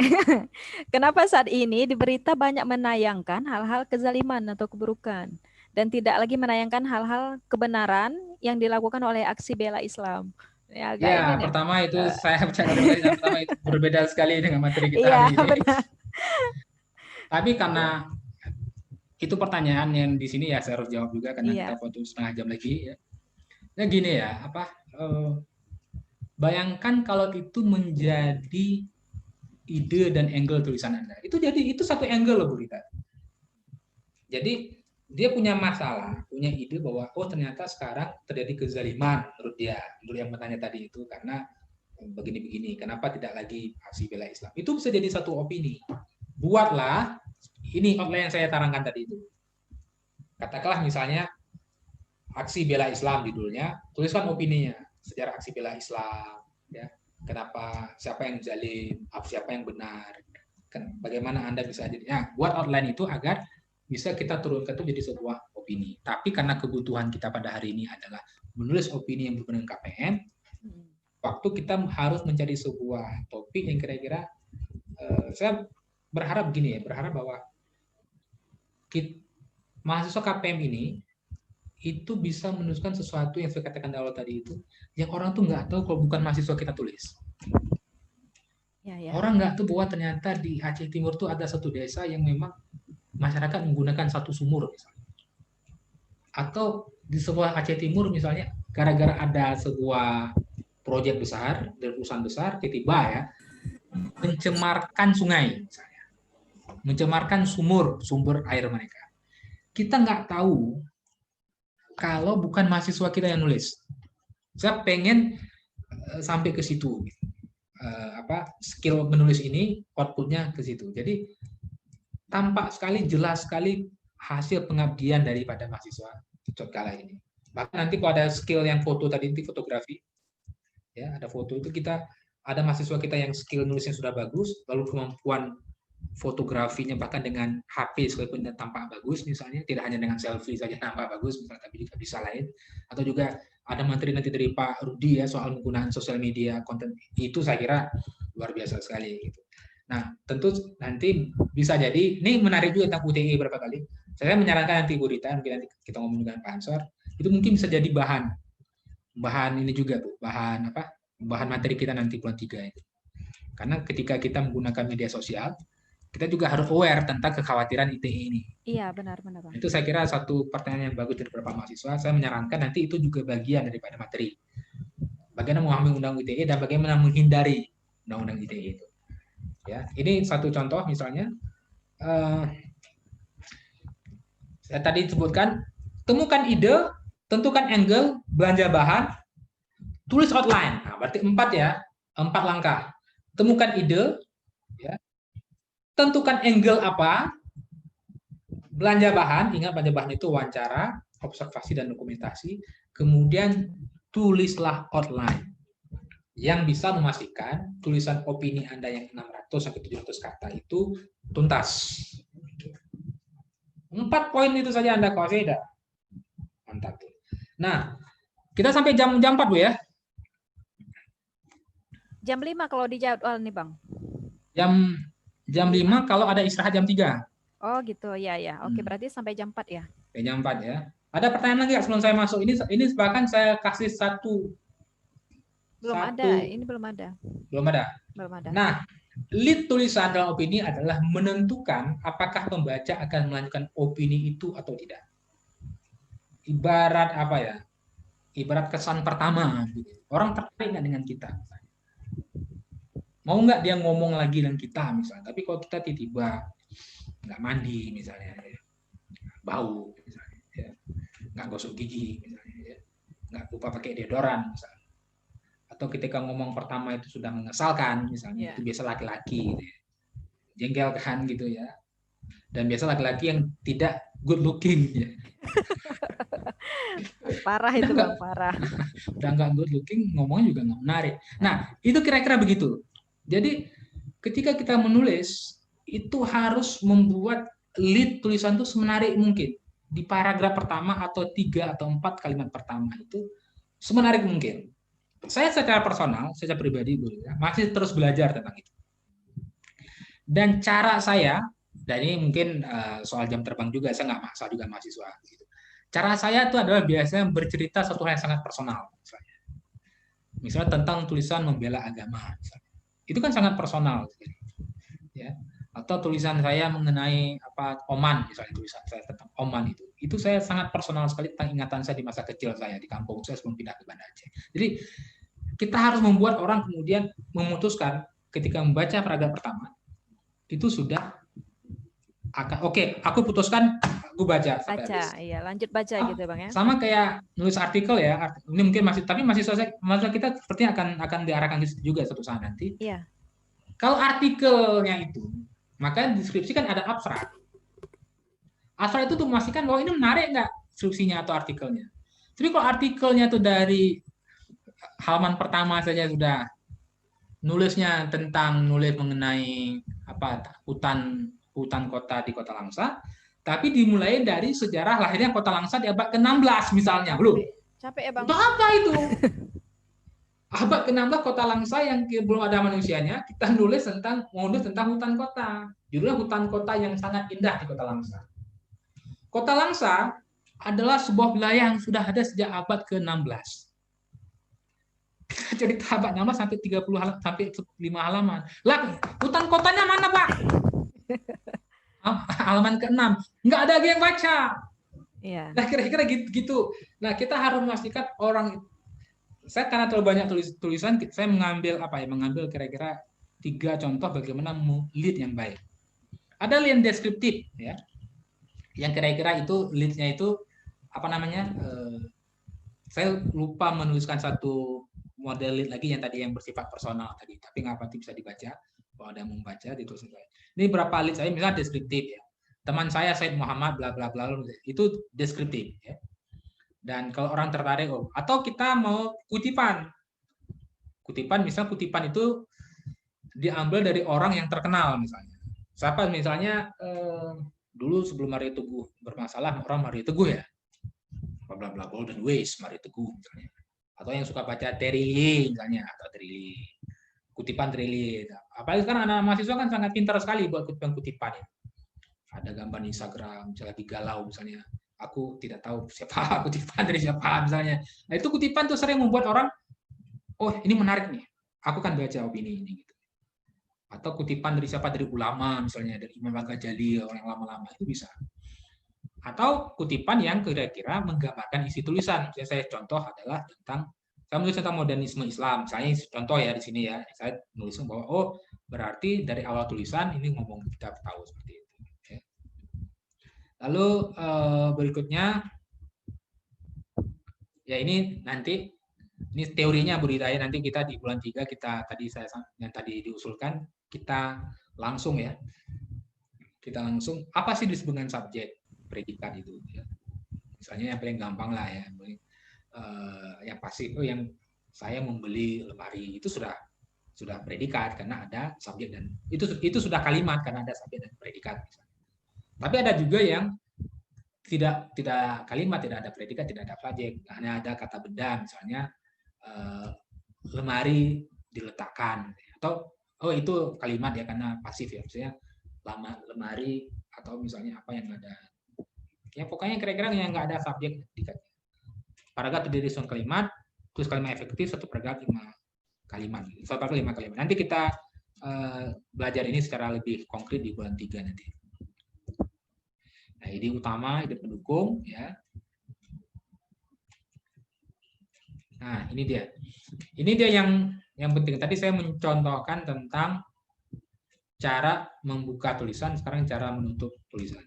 Kenapa saat ini di berita banyak menayangkan hal-hal kezaliman atau keburukan dan tidak lagi menayangkan hal-hal kebenaran yang dilakukan oleh aksi bela Islam? Ya, pertama itu saya bicara tadi, pertama itu berbeda sekali dengan materi kita hari ini. Benar. Tapi karena itu pertanyaan yang di sini ya saya harus jawab juga karena kita foto setengah jam lagi ya. Nah gini ya, bayangkan kalau itu menjadi ide dan angle tulisan Anda. Itu satu angle loh Bu Rita. Jadi dia punya masalah, punya ide bahwa ternyata sekarang terjadi kezaliman menurut yang bertanya tadi itu karena begini-begini. Kenapa tidak lagi aksi bela Islam? Itu bisa jadi satu opini. Buatlah ini outline yang saya tarangkan tadi itu. Katakanlah misalnya aksi bela Islam judulnya, tuliskan opininya sejarah aksi bela Islam, ya. Kenapa, siapa yang zalim, siapa yang benar, bagaimana Anda bisa jadinya. Buat outline itu agar bisa kita turunkan itu jadi sebuah opini. Tapi karena kebutuhan kita pada hari ini adalah menulis opini yang berhubungan dengan KPM, waktu kita harus mencari sebuah topik yang kira-kira saya berharap gini ya, berharap bahwa mahasiswa KPM ini itu bisa menuliskan sesuatu yang saya katakan di awal tadi itu, yang orang tuh nggak tahu kalau bukan mahasiswa kita tulis. Orang nggak tahu bahwa ternyata di Aceh Timur tuh ada satu desa yang memang masyarakat menggunakan satu sumur misalnya. Atau di sebuah Aceh Timur misalnya, gara-gara ada sebuah proyek besar dari perusahaan besar, tiba-tiba ya mencemarkan sungai misalnya, mencemarkan sumber air mereka. Kita nggak tahu kalau bukan mahasiswa kita yang nulis. Saya pengen sampai ke situ, skill menulis ini outputnya ke situ. Jadi tampak sekali, jelas sekali hasil pengabdian daripada mahasiswa Cotkala ini. Bahkan nanti kalau ada skill yang foto tadi, itu fotografi, ya ada foto itu kita ada mahasiswa kita yang skill nulisnya sudah bagus, lalu kemampuan fotografinya bahkan dengan HP sekalipun tampak bagus misalnya, tidak hanya dengan selfie saja tampak bagus misalnya, tapi juga bisa lain. Atau juga ada materi nanti dari Pak Rudi ya soal penggunaan sosial media konten, itu saya kira luar biasa sekali gitu. Nah tentu nanti bisa jadi ini menarik juga tentang UTE berapa kali. Saya menyarankan nanti Bu Rita, mungkin nanti kita ngomong dengan Pak Ansor, itu mungkin bisa jadi bahan ini juga Bu, bahan materi kita nanti bulan 3 itu. Karena ketika kita menggunakan media sosial, kita juga harus aware tentang kekhawatiran ITE ini. Iya, benar. Itu saya kira satu pertanyaan yang bagus dari beberapa mahasiswa. Saya menyarankan nanti itu juga bagian daripada materi. Bagaimana memahami undang ITE dan bagaimana menghindari undang-undang ITE itu. Ya, ini satu contoh misalnya. Saya tadi sebutkan, temukan ide, tentukan angle, belanja bahan, tulis outline. Nah, berarti 4 langkah. Temukan ide, ya. Tentukan angle apa, belanja bahan, ingat belanja bahan itu wawancara, observasi, dan dokumentasi, kemudian tulislah outline yang bisa memastikan tulisan opini Anda yang 600-700 kata itu tuntas. 4 poin itu saja Anda kuasai, dah. Mantap. Nah, kita sampai jam 4 Bu ya. Jam 5 kalau di jadwal nih Bang. Jam 5 kalau ada istirahat jam 3. Oh gitu, ya. Oke, berarti sampai jam 4 ya. Jam 4 ya. Ada pertanyaan lagi sebelum saya masuk? Ini bahkan saya kasih satu. Belum ada. Nah, lead tulisan dalam opini adalah menentukan apakah pembaca akan melanjutkan opini itu atau tidak. Ibarat apa ya? Ibarat kesan pertama. Orang tertarik nggak dengan kita? Mau nggak dia ngomong lagi dengan kita misalnya? Tapi kalau kita tiba-tiba nggak mandi misalnya, bau misalnya, ya. Nggak gosok gigi misalnya, ya. Nggak lupa pakai deodoran misalnya. Atau ketika ngomong pertama itu sudah mengesalkan misalnya, itu biasa laki-laki gitu ya. Jengkel kan gitu ya. Dan biasa laki-laki yang tidak good looking ya. Parah itu Bang, parah. Udah nggak good looking, ngomongnya juga nggak menarik. Nah, itu kira-kira begitu. Jadi ketika kita menulis itu harus membuat lead tulisan itu semenarik mungkin. Di paragraf pertama atau 3 atau 4 kalimat pertama itu semenarik mungkin. Saya secara personal, secara pribadi masih terus belajar tentang itu. Dan cara saya, dan ini mungkin soal jam terbang juga, saya nggak maksa juga mahasiswa. Gitu. Cara saya itu adalah biasanya bercerita satu hal yang sangat personal. Misalnya tentang tulisan membela agama. Misalnya. Itu kan sangat personal. Ya. Atau tulisan saya mengenai Oman, misalnya tulisan saya tentang Oman itu saya sangat personal sekali tentang ingatan saya di masa kecil saya di kampung saya sebelum pindah ke Banda Aceh. Jadi kita harus membuat orang kemudian memutuskan ketika membaca paragraf pertama itu sudah aku putuskan aku baca. Iya, lanjut baca gitu Bang ya. Sama kayak nulis artikel ya. Ini mungkin mahasiswa kita sepertinya akan diarahkan juga suatu saat nanti. Iya. Kalau artikelnya itu, maka deskripsi kan ada abstrak. Abstrak itu tuh memastikan bahwa ini menarik nggak deskripsinya atau artikelnya. Tapi kalau artikelnya itu dari halaman pertama saja sudah nulisnya nulis mengenai hutan kota di Kota Langsa, tapi dimulai dari sejarah lahirnya Kota Langsa di abad ke-16 misalnya. Capek ya Bang. Itu apa itu? Abad ke-16 Kota Langsa yang belum ada manusianya, kita nulis tentang hutan kota. Judulnya hutan kota yang sangat indah di Kota Langsa. Kota Langsa adalah sebuah wilayah yang sudah ada sejak abad ke-16. Jadi abad 16 sampai 30 halaman, sampai 5 halaman. Lah, hutan kotanya mana, Pak? Halaman ke-6. Nggak ada lagi yang baca. Iya. Nah, kira-kira gitu. Nah, kita harus memastikan orang, saya karena terlalu banyak tulisan, saya mengambil kira-kira 3 contoh bagaimana lead yang baik. Ada lead yang deskriptif, ya, yang kira-kira itu lead-nya itu apa namanya? Saya lupa menuliskan satu model lead lagi yang tadi yang bersifat personal tadi, tapi nggak apa-apa bisa dibaca. Kalau ada yang mau baca, ditulis. Ini berapa lead saya, misalnya deskriptif, ya. Teman saya Said Muhammad bla bla bla, itu deskriptif, ya. Dan kalau orang tertarik, atau kita mau kutipan, misal kutipan itu diambil dari orang yang terkenal misalnya. Siapa misalnya dulu sebelum Mario Teguh bermasalah, orang Mario Teguh, ya, bla bla bla, Golden Ways Mario Teguh misalnya. Atau yang suka baca Terry Lee misalnya, atau Terry Lee, kutipan Terry Lee. Apalagi sekarang anak mahasiswa kan sangat pintar sekali buat kutipan-kutipan, ya. Ada gambar di Instagram, misalnya lagi galau misalnya, aku tidak tahu siapa kutipan dari siapa misalnya. Nah, itu kutipan tuh sering membuat orang, oh ini menarik nih, aku kan baca opini ini gitu. Atau kutipan dari siapa, dari ulama misalnya, dari Imam Al-Ghazali, orang yang lama-lama, itu bisa. Atau kutipan yang kira-kira menggambarkan isi tulisan. Misalnya saya contoh adalah saya menulis tentang modernisme Islam. Misalnya contoh ya di sini, ya, saya menulis bahwa oh berarti dari awal tulisan ini ngomong kita tahu seperti itu. Lalu berikutnya, ya ini nanti, ini teorinya Bu Rita, ya, nanti kita di bulan 3 kita yang tadi diusulkan, kita langsung, ya. Kita langsung apa sih disebut dengan subjek predikat itu, ya. Misalnya yang paling gampang lah, ya. Yang pasif, yang saya membeli lemari itu sudah predikat karena ada subjek, dan itu sudah kalimat karena ada subjek dan predikat misalnya. Tapi ada juga yang tidak kalimat, tidak ada predikat, tidak ada subjek, hanya ada kata benda, misalnya lemari diletakkan, atau itu kalimat, ya, karena pasif, ya, misalnya lemari, atau misalnya apa yang ada, ya pokoknya kira-kira yang nggak ada subjek predikatnya. Paragraf terdiri dari suatu kalimat, terus kalimat efektif, satu paragraf 5 kalimat, Nanti kita belajar ini secara lebih konkret di bulan 3 nanti. Nah, ide utama, ide pendukung, ya. Nah, ini dia. Ini dia yang penting. Tadi saya mencontohkan tentang cara membuka tulisan, sekarang cara menutup tulisan.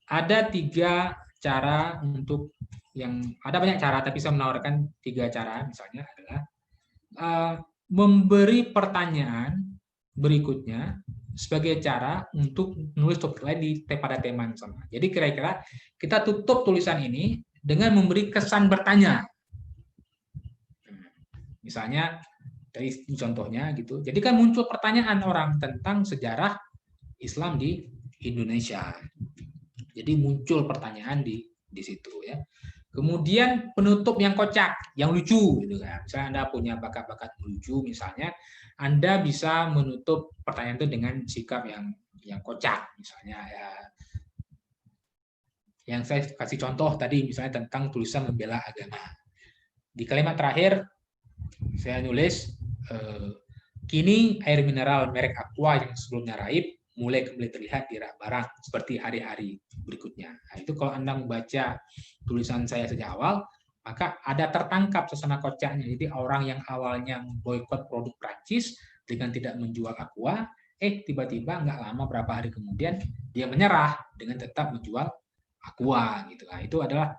Ada 3 cara untuk ada banyak cara, tapi saya menawarkan 3 cara. Misalnya adalah memberi pertanyaan berikutnya sebagai cara untuk menulis topik lain pada tema yang sama. Jadi kira-kira kita tutup tulisan ini dengan memberi kesan bertanya. Misalnya dari contohnya gitu. Jadi kan muncul pertanyaan orang tentang sejarah Islam di Indonesia. Jadi muncul pertanyaan di situ, ya. Kemudian penutup yang kocak, yang lucu gitu kan. Misalnya Anda punya bakat-bakat lucu misalnya, Anda bisa menutup pertanyaan itu dengan sikap yang kocak misalnya, ya. Yang saya kasih contoh tadi misalnya tentang tulisan membela agama. Di kalimat terakhir saya nulis kini air mineral merek Aqua yang sebelumnya raib mulai kembali terlihat di rak barang seperti hari-hari berikutnya. Nah, itu kalau Anda membaca tulisan saya sejak awal, maka ada tertangkap suasana kocaknya. Jadi orang yang awalnya boikot produk Prancis dengan tidak menjual Aqua, tiba-tiba nggak lama berapa hari kemudian dia menyerah dengan tetap menjual Aqua gitu. Nah, itu adalah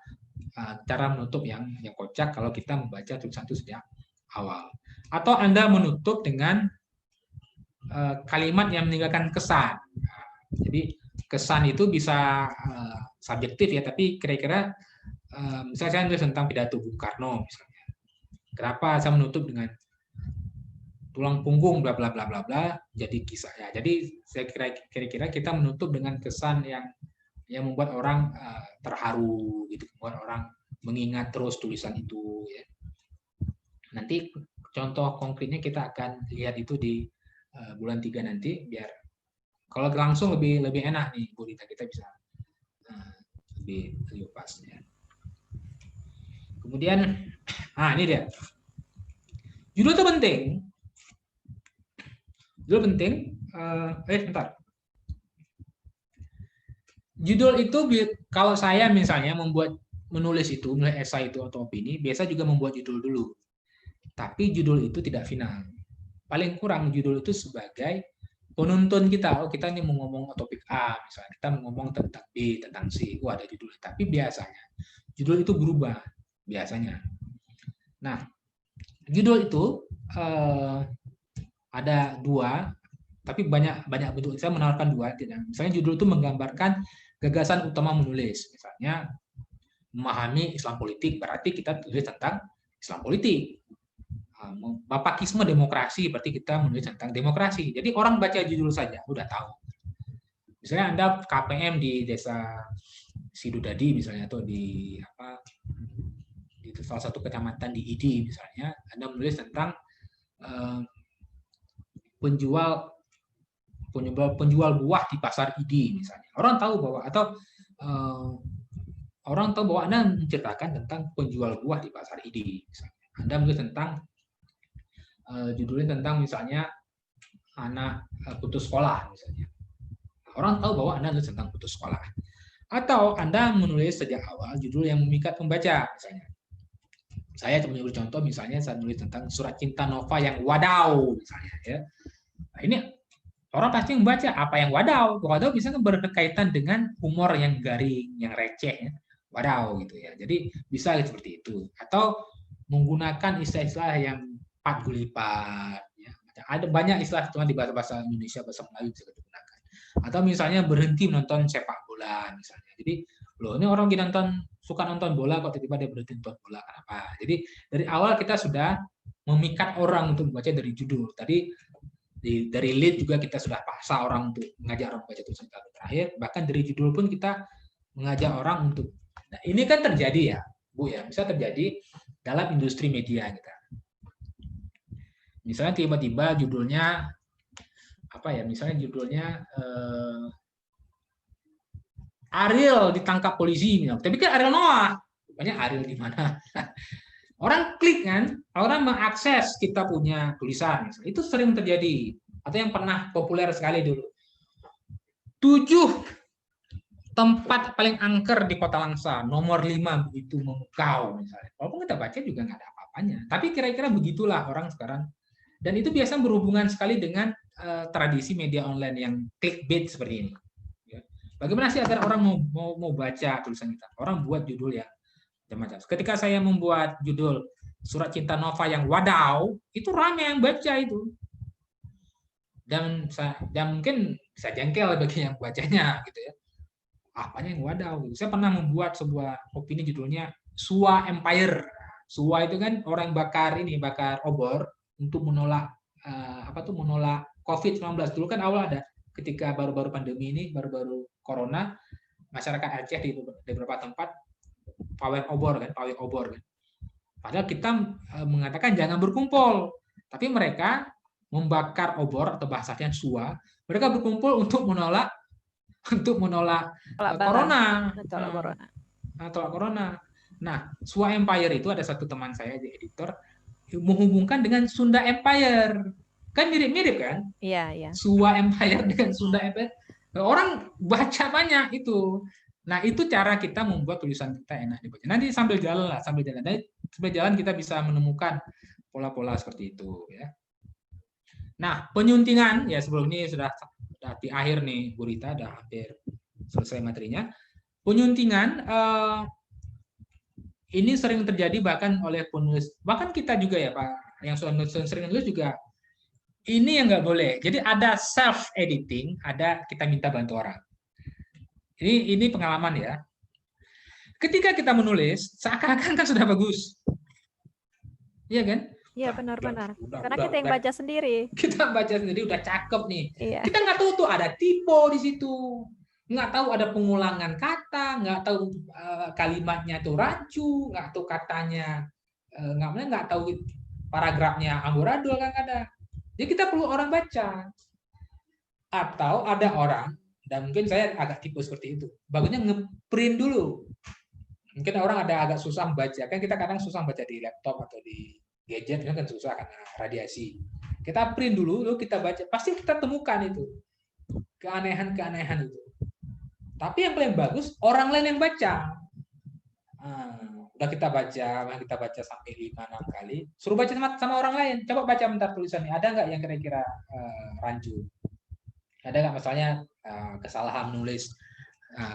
cara menutup yang kocak kalau kita membaca tulisan itu sejak awal. Atau Anda menutup dengan kalimat yang meninggalkan kesan. Jadi kesan itu bisa subjektif, ya, tapi kira-kira misalnya saya nulis tentang pidato Bung Karno misalnya. Kenapa saya menutup dengan tulang punggung bla bla bla bla bla jadi kisah, ya. Jadi saya kira-kira kita menutup dengan kesan yang membuat orang terharu gitu, membuat orang mengingat terus tulisan itu, ya. Nanti contoh konkretnya kita akan lihat itu di bulan 3 nanti, biar kalau langsung lebih enak nih Bu Rita, kita bisa clickbait itu pasnya. Kemudian, ini dia. Judul itu penting. Judul penting. Bentar. Judul itu kalau saya misalnya menulis esai itu atau opini, biasa juga membuat judul dulu. Tapi judul itu tidak final. Paling kurang judul itu sebagai penuntun kita. Oh, kita ini mau ngomong topik A, misalnya kita mau ngomong tentang B, tentang C. Ada judul. Tapi biasanya judul itu berubah biasanya. Nah, judul itu ada 2, tapi banyak bentuk. Saya menawarkan 2. Misalnya judul itu menggambarkan gagasan utama menulis. Misalnya memahami Islam politik, berarti kita tulis tentang Islam politik. Bapakisme demokrasi, berarti kita menulis tentang demokrasi. Jadi orang baca judul saja udah tahu. Misalnya Anda KPM di desa Sidudadi misalnya, atau di salah satu kecamatan di ID misalnya, Anda menulis tentang penjual buah di pasar ID misalnya. Orang tahu bahwa Anda menceritakan tentang penjual buah di pasar ID misalnya. Anda menulis tentang judulnya tentang misalnya anak putus sekolah misalnya. Orang tahu bahwa Anda menulis tentang putus sekolah. Atau Anda menulis sejak awal judul yang memikat pembaca misalnya. Saya mengambil contoh misalnya saya menulis tentang Surat Cinta Nova yang wadaw misalnya ya. Nah, ini orang pasti membaca apa yang wadaw. Wadaw bisa berkaitan dengan humor yang garing, yang receh ya. Wadaw gitu ya. Jadi bisa seperti itu. Atau menggunakan istilah-istilah yang pat gulipat ya. Ada banyak istilah cuma di bahasa Indonesia, bahasa Melayu bisa digunakan. Atau misalnya berhenti menonton sepak bola misalnya. Jadi loh ini orang suka nonton bola kok tiba-tiba dia berhenti nonton bola, kenapa? Jadi dari awal kita sudah memikat orang untuk membaca dari judul. Tadi dari lead juga kita sudah paksa orang untuk mengajak orang membaca tulisan kita terakhir. Bahkan dari judul pun kita mengajak orang untuk. Nah ini kan terjadi ya, Bu ya, bisa terjadi dalam industri media kita. Misalnya tiba-tiba judulnya apa ya? Misalnya judulnya Ariel ditangkap polisi, tapi kan Ariel Noah, banyak Ariel di mana? Orang klik kan, orang mengakses kita punya tulisan, itu sering terjadi. Atau yang pernah populer sekali dulu, 7 tempat paling angker di Kota Langsa, nomor 5 begitu memukau misalnya. Walaupun kita baca juga nggak ada apa-apanya, tapi kira-kira begitulah orang sekarang. Dan itu biasa berhubungan sekali dengan tradisi media online yang clickbait seperti ini. Bagaimana sih agar orang mau baca tulisan kita? Orang buat judul yang macam-macam. Ketika saya membuat judul Surat Cinta Nova yang wadaw, itu ramai yang baca itu. Dan mungkin bisa jengkel bagi yang bacanya gitu ya. Apanya yang wadaw? Saya pernah membuat sebuah opini judulnya Sua Empire. Sua itu kan orang bakar obor untuk menolak menolak COVID-19. Dulu kan awal ada ketika baru-baru pandemi ini, baru-baru corona, masyarakat Aceh di beberapa tempat pawai obor kan. Padahal kita mengatakan jangan berkumpul, tapi mereka membakar obor atau bahasanya sua. Mereka berkumpul untuk menolak corona. Tolak corona. Nah, Sua Empire itu ada satu teman saya di editor menghubungkan dengan Sunda Empire. Kan mirip-mirip kan? Iya. Sua Empire dengan Sunda Empire. Orang baca banyak itu. Nah, itu cara kita membuat tulisan kita enak dibaca. Nanti sambil jalan. Sambil jalan kita bisa menemukan pola-pola seperti itu ya. Nah, penyuntingan ya sebelum ini sudah di akhir nih Bu Rita, sudah hampir selesai materinya. Penyuntingan ini sering terjadi bahkan oleh penulis, bahkan kita juga ya Pak, yang sering nulis juga. Ini yang nggak boleh. Jadi ada self editing, ada kita minta bantu orang. Ini pengalaman ya. Ketika kita menulis, seakan-akan kan sudah bagus, iya kan? Iya benar-benar. Karena kita yang baca sendiri. Kita baca sendiri udah cakep nih. Iya. Kita nggak tahu tuh ada typo di situ, nggak tahu ada pengulangan kata, nggak tahu kalimatnya tuh rancu, nggak tahu katanya, nggak tahu paragrafnya amburadul kan ada. Jadi kita perlu orang baca. Atau ada orang Dan mungkin saya agak tipe seperti itu. Bagusnya ngeprint dulu. Mungkin orang ada agak susah baca. Kan kita kadang susah baca di laptop atau di gadget, kan susah karena radiasi. Kita print dulu, lalu kita baca. Pasti kita temukan itu. Keanehan-keanehan itu. Tapi yang paling bagus, orang lain yang baca. Udah kita baca sampai 5-6 kali. Suruh baca sama orang lain. Coba baca bentar tulisannya. Ada nggak yang kira-kira rancu? Ada nggak misalnya kesalahan menulis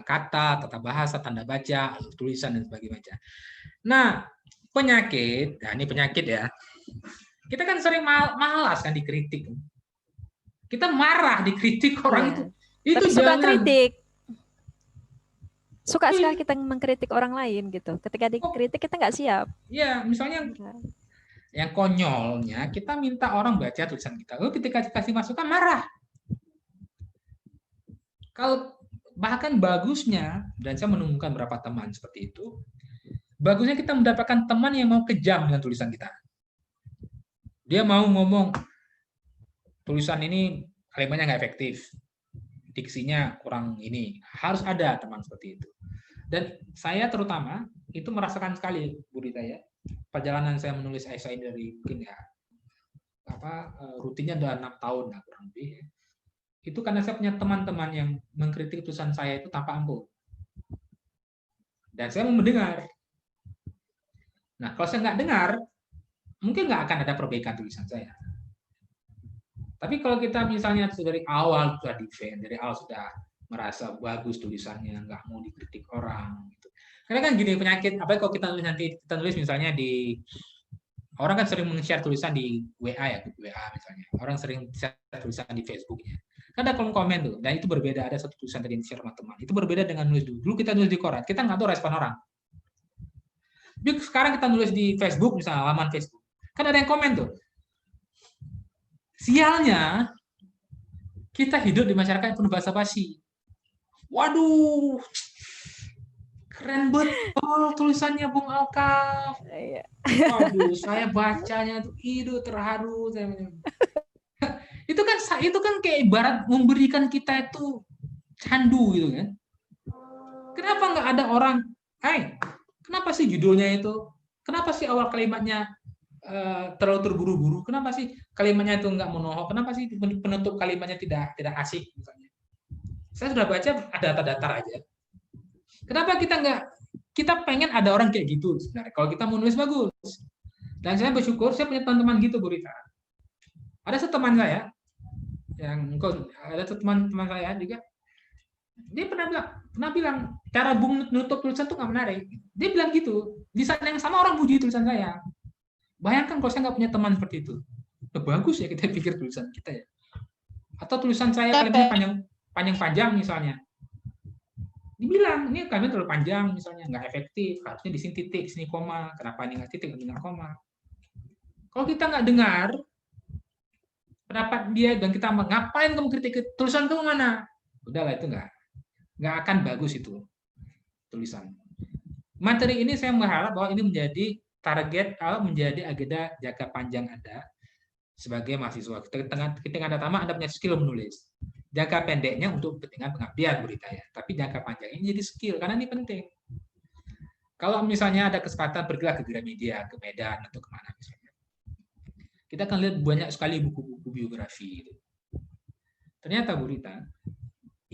kata, tata bahasa, tanda baca, tulisan dan sebagainya. Nah, penyakit, nah ini penyakit ya. Kita kan sering malas kan dikritik. Kita marah dikritik orang itu. Itu tapi suka jangan. kritik. Suka sekali kita mengkritik orang lain gitu. Ketika dikritik kita nggak siap. Iya, misalnya yang konyolnya kita minta orang baca tulisan kita. Lalu ketika dikasih masukan marah. Kalau bahkan bagusnya, dan saya menemukan beberapa teman seperti itu, bagusnya kita mendapatkan teman yang mau kejam dengan tulisan kita. Dia mau ngomong, tulisan ini kalimatnya nggak efektif, diksinya kurang ini. Harus ada teman seperti itu. Dan saya terutama itu merasakan sekali, Bu Rita ya, perjalanan saya menulis esai dari mungkin ya rutinnya udah 6 tahun lah kurang lebih. Itu karena saya punya teman-teman yang mengkritik tulisan saya itu tanpa ampun. Dan saya mau mendengar. Nah, kalau saya nggak dengar, mungkin nggak akan ada perbaikan tulisan saya. Tapi kalau kita misalnya dari awal sudah defend, dari awal sudah merasa bagus tulisannya, nggak mau dikritik orang. Gitu. Karena kan gini penyakit, apa kalau kita tulis misalnya di orang kan sering men-share tulisan di WA ya, WA misalnya. Orang sering share tulisan di Facebooknya. Kan ada kolom komen tuh, dan itu berbeda. Ada satu tulisan tadi di share sama teman. Itu berbeda dengan nulis dulu. Dulu kita nulis di koran, kita nggak tahu respon orang. Jadi sekarang kita nulis di Facebook, misalnya halaman Facebook, kan ada yang komen tuh. Sialnya, kita hidup di masyarakat yang penuh basa-basi. Waduh, keren betul tulisannya Bung Alkaf. Waduh, saya bacanya tuh, terharu. Itu kan kayak ibarat memberikan kita itu candu gitu kan. Kenapa nggak ada orang, kenapa sih judulnya itu? Kenapa sih awal kalimatnya terlalu terburu-buru? Kenapa sih kalimatnya itu nggak monohok? Kenapa sih penutup kalimatnya tidak asik misalnya? Saya sudah baca ada datar aja. Kenapa kita pengen ada orang kayak gitu sebenarnya. Kalau kita mau nulis bagus. Dan saya bersyukur saya punya teman-teman gitu, Bu Rita. Ada satu teman saya teman saya juga, dia pernah bilang cara Bung nutup tulisan tuh nggak menarik. Dia bilang gitu. Di saat yang sama orang puji tulisan saya. Bayangkan kalau saya nggak punya teman seperti itu. Bagus ya kita pikir tulisan kita ya. Atau tulisan saya kalimatnya panjang-panjang misalnya. Dibilang ini kalimat terlalu panjang misalnya, nggak efektif. Harusnya di sini titik, sini koma. Kenapa ini nggak titik, ini nggak koma? Kalau kita nggak dengar pendapat dia dan kita ngapain kamu kritik tulisan kamu mana? Udahlah itu nggak akan bagus itu tulisan. Materi ini saya mengharap bahwa ini menjadi target atau menjadi agenda jangka panjang Anda sebagai mahasiswa. Ketika Anda tamat, Anda punya skill menulis. Jangka pendeknya untuk kepentingan pengabdian berita ya, tapi jangka panjangnya ini jadi skill karena ini penting. Kalau misalnya ada kesempatan pergilah ke Gramedia, ke Medan atau kemana misalnya. Kita akan lihat banyak sekali buku-buku biografi. Ternyata Bu Rita,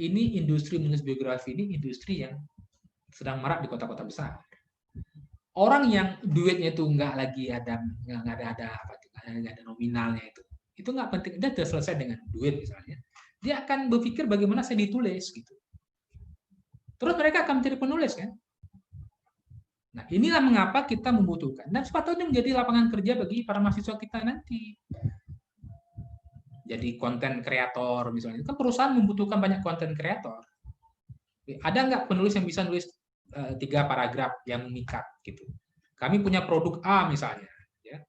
ini industri menulis biografi ini industri yang sedang marak di kota-kota besar. Orang yang duitnya itu nggak ada nominalnya itu nggak penting. Dia sudah selesai dengan duit misalnya. Dia akan berpikir bagaimana saya ditulis gitu. Terus mereka akan menjadi penulis kan. Nah, inilah mengapa kita membutuhkan. Dan sepatutnya menjadi lapangan kerja bagi para mahasiswa kita nanti. Jadi konten kreator misalnya. Kan perusahaan membutuhkan banyak konten kreator. Ada nggak penulis yang bisa nulis 3 paragraf yang memikat gitu. Kami punya produk A misalnya. Ya.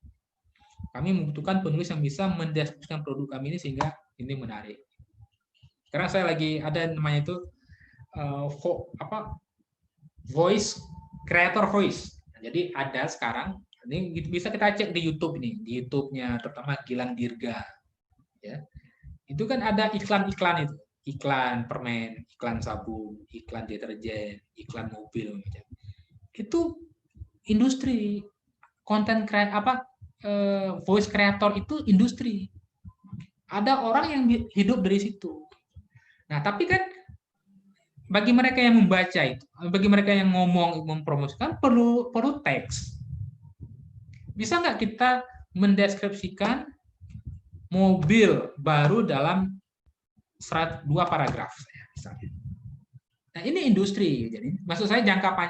Kami membutuhkan penulis yang bisa mendeskripsikan produk kami ini sehingga ini menarik. Karena saya lagi ada namanya itu voice. Creator voice. Jadi ada sekarang, ini bisa kita cek di YouTube ini, di YouTube-nya terutama Gilang Dirga. Ya. Itu kan ada iklan-iklan itu. iklan permen, iklan sabun, iklan deterjen, iklan mobil, itu industri konten voice creator itu industri. Ada orang yang hidup dari situ. Nah, tapi kan bagi mereka yang membaca itu, bagi mereka yang ngomong mempromosikan perlu teks. Bisa nggak kita mendeskripsikan mobil baru dalam 2 paragraf misalnya. Nah, ini industri. Jadi maksud saya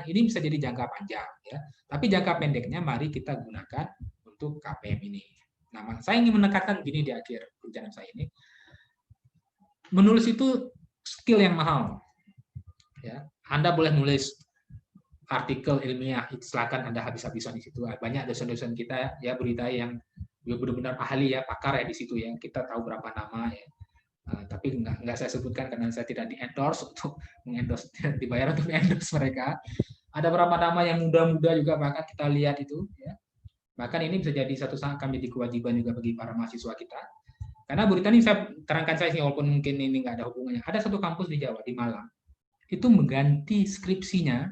ini bisa jadi jangka panjang ya. Tapi jangka pendeknya mari kita gunakan untuk KPM ini. Nah, saya ingin menekankan gini di akhir perbincangan saya ini. Menulis itu skill yang mahal. Ya, Anda boleh nulis artikel ilmiah, silakan Anda habis-habisan di situ. Banyak dosen-dosen kita ya berita yang benar-benar ahli ya, pakar ya di situ ya. Kita tahu berapa nama ya. Tapi nggak saya sebutkan karena saya tidak di-endorse untuk mengendorse, dibayar untuk endorse mereka. Ada beberapa nama yang muda-muda juga bahkan kita lihat itu ya. Bahkan ini bisa jadi satu saat kami jadi kewajiban juga bagi para mahasiswa kita. Karena berita ini saya terangkan saya sih walaupun mungkin ini nggak ada hubungannya. Ada satu kampus di Jawa, di Malang. Itu mengganti skripsinya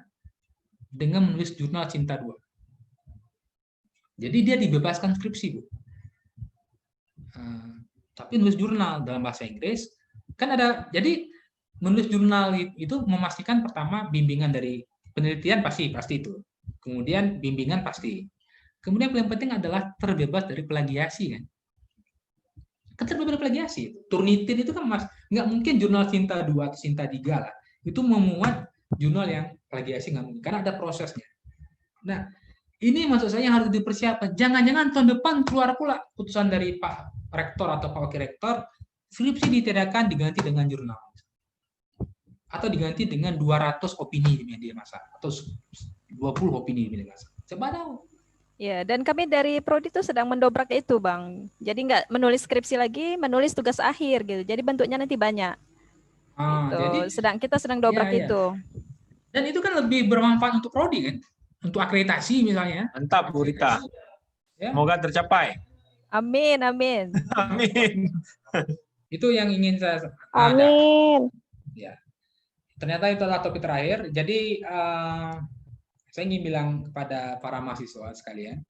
dengan menulis jurnal Cinta 2. Jadi dia dibebaskan skripsi, Bu. Tapi nulis jurnal dalam bahasa Inggris kan ada. Jadi menulis jurnal itu memastikan pertama bimbingan dari penelitian pasti itu. Kemudian bimbingan pasti. Kemudian yang penting adalah terbebas dari plagiasi kan. Terbebas dari plagiasi. Turnitin itu kan nggak mungkin jurnal Cinta 2 atau Cinta 3 lah. Itu memuat jurnal yang plagiasi nggak mungkin karena ada prosesnya. Nah, ini maksud saya harus dipersiapkan. Jangan-jangan tahun depan keluar pula putusan dari Pak Rektor atau Pak Wakil Rektor, skripsi ditiadakan diganti dengan jurnal. Atau diganti dengan 200 opini di media massa. Atau 20 opini di media massa. Coba tahu. Ya, dan kami dari Prodi itu sedang mendobrak itu, Bang. Jadi nggak menulis skripsi lagi, menulis tugas akhir gitu. Jadi bentuknya nanti banyak. Gitu. Jadi Kita sedang dobrak itu. Dan itu kan lebih bermanfaat untuk Prodi kan? Untuk akreditasi misalnya. Mantap, Bu Rita. Ya. Semoga tercapai. Amin, amin. Amin. Itu yang ingin saya. Amin. Ya. Ternyata itu adalah topik terakhir. Jadi saya ingin bilang kepada para mahasiswa sekalian,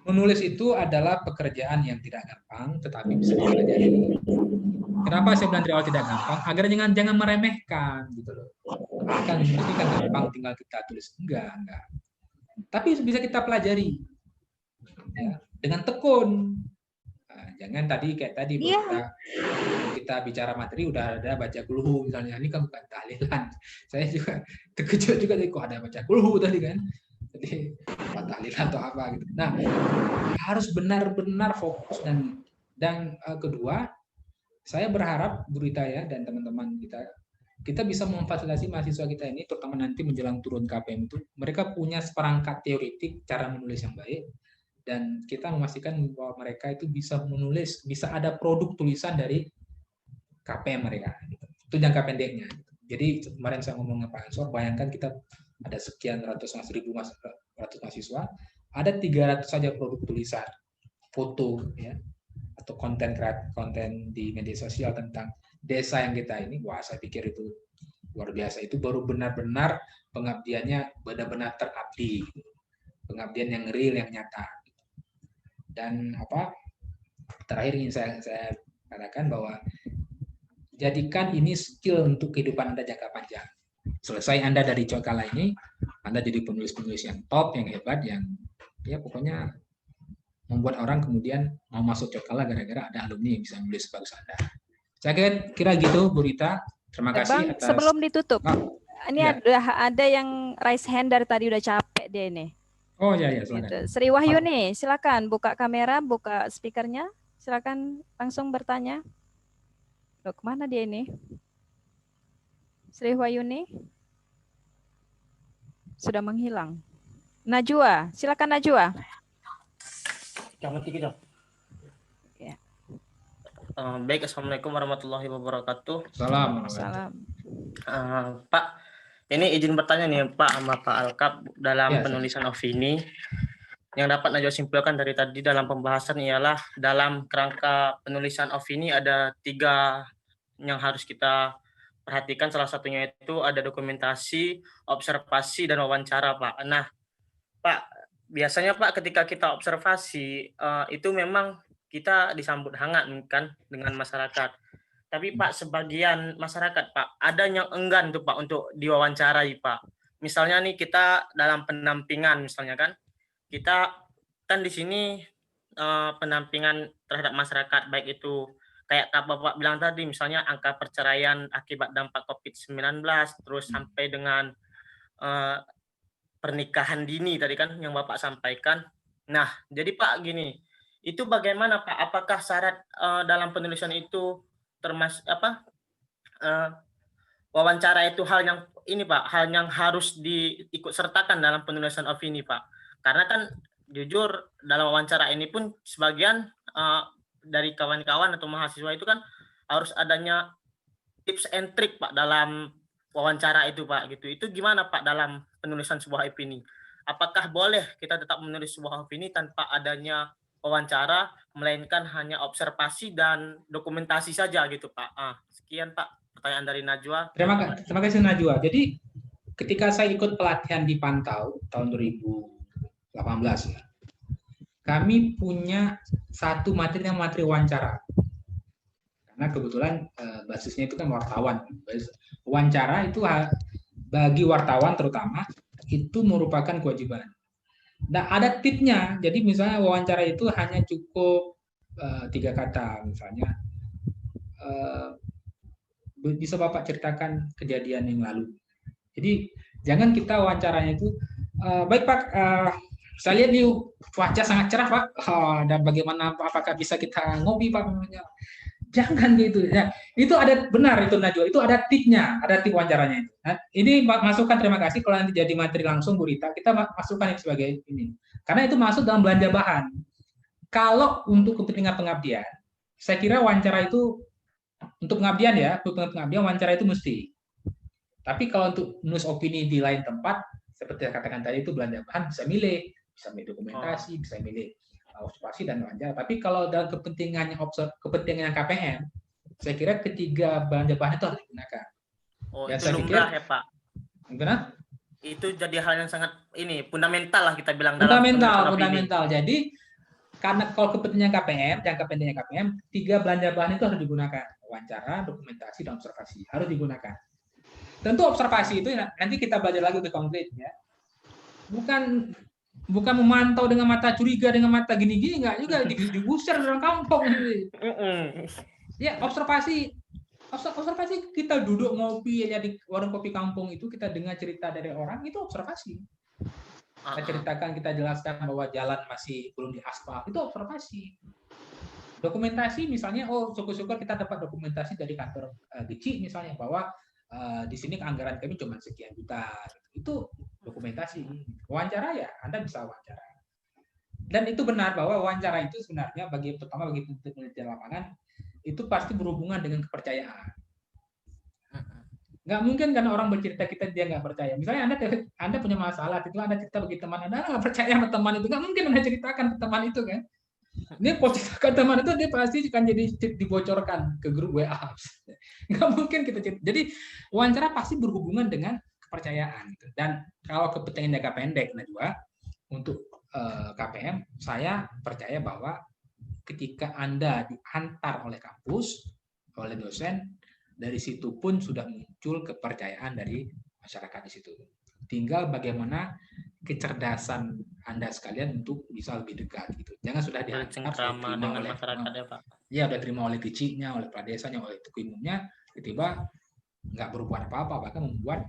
menulis itu adalah pekerjaan yang tidak gampang, tetapi bisa dipelajari. Kenapa saya bilang dari awal tidak gampang? Agar jangan meremehkan, gitu loh. Kan itu kan gampang, tinggal kita tulis enggak. Tapi bisa kita pelajari, ya, dengan tekun. Nah, jangan kayak tadi kita bicara materi udah ada baca kulhu misalnya, ini kan bukan tahlilan. Saya juga terkejut juga kok ada baca kulhu tadi kan. Jadi tahlilan atau apa gitu. Nah, harus benar-benar fokus dan kedua, saya berharap Bu Rita ya dan teman-teman kita bisa memfasilitasi mahasiswa kita ini, terutama nanti menjelang turun KPM itu, mereka punya seperangkat teoretik cara menulis yang baik, dan kita memastikan bahwa mereka itu bisa menulis, bisa ada produk tulisan dari KPM mereka. Itu jangka pendeknya. Jadi kemarin saya ngomong ke Pak Ansor, bayangkan kita ada sekian ratus mahasiswa, ada 300 saja produk tulisan, foto, ya, atau konten di media sosial tentang desa yang kita ini. Wah, saya pikir itu luar biasa. Itu baru benar-benar pengabdiannya benar-benar terabdi, pengabdian yang real, yang nyata. Dan terakhir ingin saya katakan bahwa jadikan ini skill untuk kehidupan Anda jangka panjang. Selesai Anda dari Cokala ini, Anda jadi penulis-penulis yang top, yang hebat, yang ya pokoknya membuat orang kemudian mau masuk Cokala gara-gara ada alumni yang bisa menulis bagus Anda. Saya kira gitu, Bu Rita. Terima kasih. Bang, sebelum ditutup, ini ada yang raise hand dari tadi, udah capek dia ini. Oh ya, silakan. Gitu. Sri Wahyuni, silakan buka kamera, buka speakernya, silakan langsung bertanya. Loh, kemana dia ini? Sri Wahyuni sudah menghilang. Najwa, silakan Najwa. Ya. Baik, assalamualaikum warahmatullahi wabarakatuh. Salam. Pak, ini izin bertanya nih Pak sama Pak Alkap dalam penulisan opini. Yang dapat Najwa simpulkan dari tadi dalam pembahasan ialah dalam kerangka penulisan opini ada tiga yang harus kita perhatikan, salah satunya itu ada dokumentasi, observasi, dan wawancara, Pak. Nah, Pak, biasanya Pak ketika kita observasi itu memang kita disambut hangat kan dengan masyarakat. Tapi Pak, sebagian masyarakat Pak ada yang enggan tuh Pak untuk diwawancarai Pak. Misalnya nih kita dalam pendampingan misalnya kan, kita kan di sini pendampingan terhadap masyarakat, baik itu kayak Bapak bilang tadi, misalnya angka perceraian akibat dampak COVID-19, terus sampai dengan pernikahan dini tadi kan yang Bapak sampaikan. Nah, jadi Pak gini, itu bagaimana Pak? Apakah syarat dalam penulisan itu termasuk wawancara itu hal yang ini Pak, hal yang harus diikut sertakan dalam penulisan opini Pak? Karena kan jujur dalam wawancara ini pun sebagian dari kawan-kawan atau mahasiswa itu kan harus adanya tips and trick Pak dalam wawancara itu Pak gitu. Itu gimana Pak dalam penulisan sebuah opini? Apakah boleh kita tetap menulis sebuah opini tanpa adanya wawancara, melainkan hanya observasi dan dokumentasi saja gitu Pak? Sekian Pak pertanyaan dari Najwa. Terima kasih Najwa. Jadi ketika saya ikut pelatihan di Pantau tahun 2018 ya, kami punya satu materi yang materi wawancara. Karena kebetulan basisnya itu kan wartawan. Wawancara itu bagi wartawan terutama itu merupakan kewajiban. Nah, ada tipsnya. Jadi misalnya wawancara itu hanya cukup 3 kata misalnya. Bisa Bapak ceritakan kejadian yang lalu. Jadi jangan kita wawancaranya itu baik Pak, saya lihat nih cuaca sangat cerah Pak. Dan bagaimana apakah bisa kita ngopi Pak? Jangan gitu ya. Itu ada benar itu Najwa, itu ada tipsnya, ada tip wawancaranya itu. Nah, ini masukan, terima kasih kalau nanti jadi materi langsung Bu Rita, kita masukkan itu sebagai ini. Karena itu masuk dalam belanja bahan. Kalau untuk kepentingan pengabdian, saya kira wawancara itu untuk pengabdian ya, untuk pengabdian wawancara itu mesti. Tapi kalau untuk menulis opini di lain tempat, seperti yang katakan tadi itu belanja bahan bisa milih dokumentasi, bisa milih observasi dan wawancara. Tapi kalau dalam kepentingan KPM, saya kira ketiga belanja bahan itu harus digunakan. Ya, itu lumrah ya Pak. Gimana? Itu jadi hal yang sangat fundamental lah kita bilang. Fundamental. Jadi karena kalau kepentingan KPM, jangka pendeknya KPM, 3 belanja bahan itu harus digunakan. Wawancara, dokumentasi, dan observasi harus digunakan. Tentu observasi itu nanti kita belajar lagi lebih konkret ya. Bukan memantau dengan mata curiga, dengan mata gini-gini, enggak juga digusir orang kampung. Ya, observasi kita duduk ngopi ya di warung kopi kampung itu, kita dengar cerita dari orang, itu observasi. Kita ceritakan, kita jelaskan bahwa jalan masih belum diaspal, itu observasi. Dokumentasi misalnya, syukur-syukur kita dapat dokumentasi dari kantor GC misalnya, bahwa di sini anggaran kami cuma sekian juta. Itu dokumentasi. Wawancara ya, Anda bisa wawancara. Dan itu benar bahwa wawancara itu sebenarnya terutama bagi peneliti lapangan, itu pasti berhubungan dengan kepercayaan. Nggak mungkin kan orang bercerita kita dia nggak percaya. Misalnya Anda punya masalah, itu Anda cerita bagi teman Anda nggak percaya sama teman itu, nggak mungkin Anda ceritakan ke teman itu kan. Ini posisi teman itu dia pasti akan jadi dibocorkan ke grup WA. Nggak mungkin kita cerita. Jadi wawancara pasti berhubungan dengan kepercayaan. Dan kalau kepentingan jangka pendek, Najwa, untuk KPM, saya percaya bahwa ketika Anda diantar oleh kampus, oleh dosen, dari situ pun sudah muncul kepercayaan dari masyarakat di situ. Tinggal bagaimana kecerdasan Anda sekalian untuk bisa lebih dekat gitu. Jangan sudah dihantar dengan masyarakat ya Pak. Ya udah terima oleh kecilnya, oleh pradesanya, oleh tuku umumnya, tiba-tiba nggak berubah apa-apa, bahkan membuat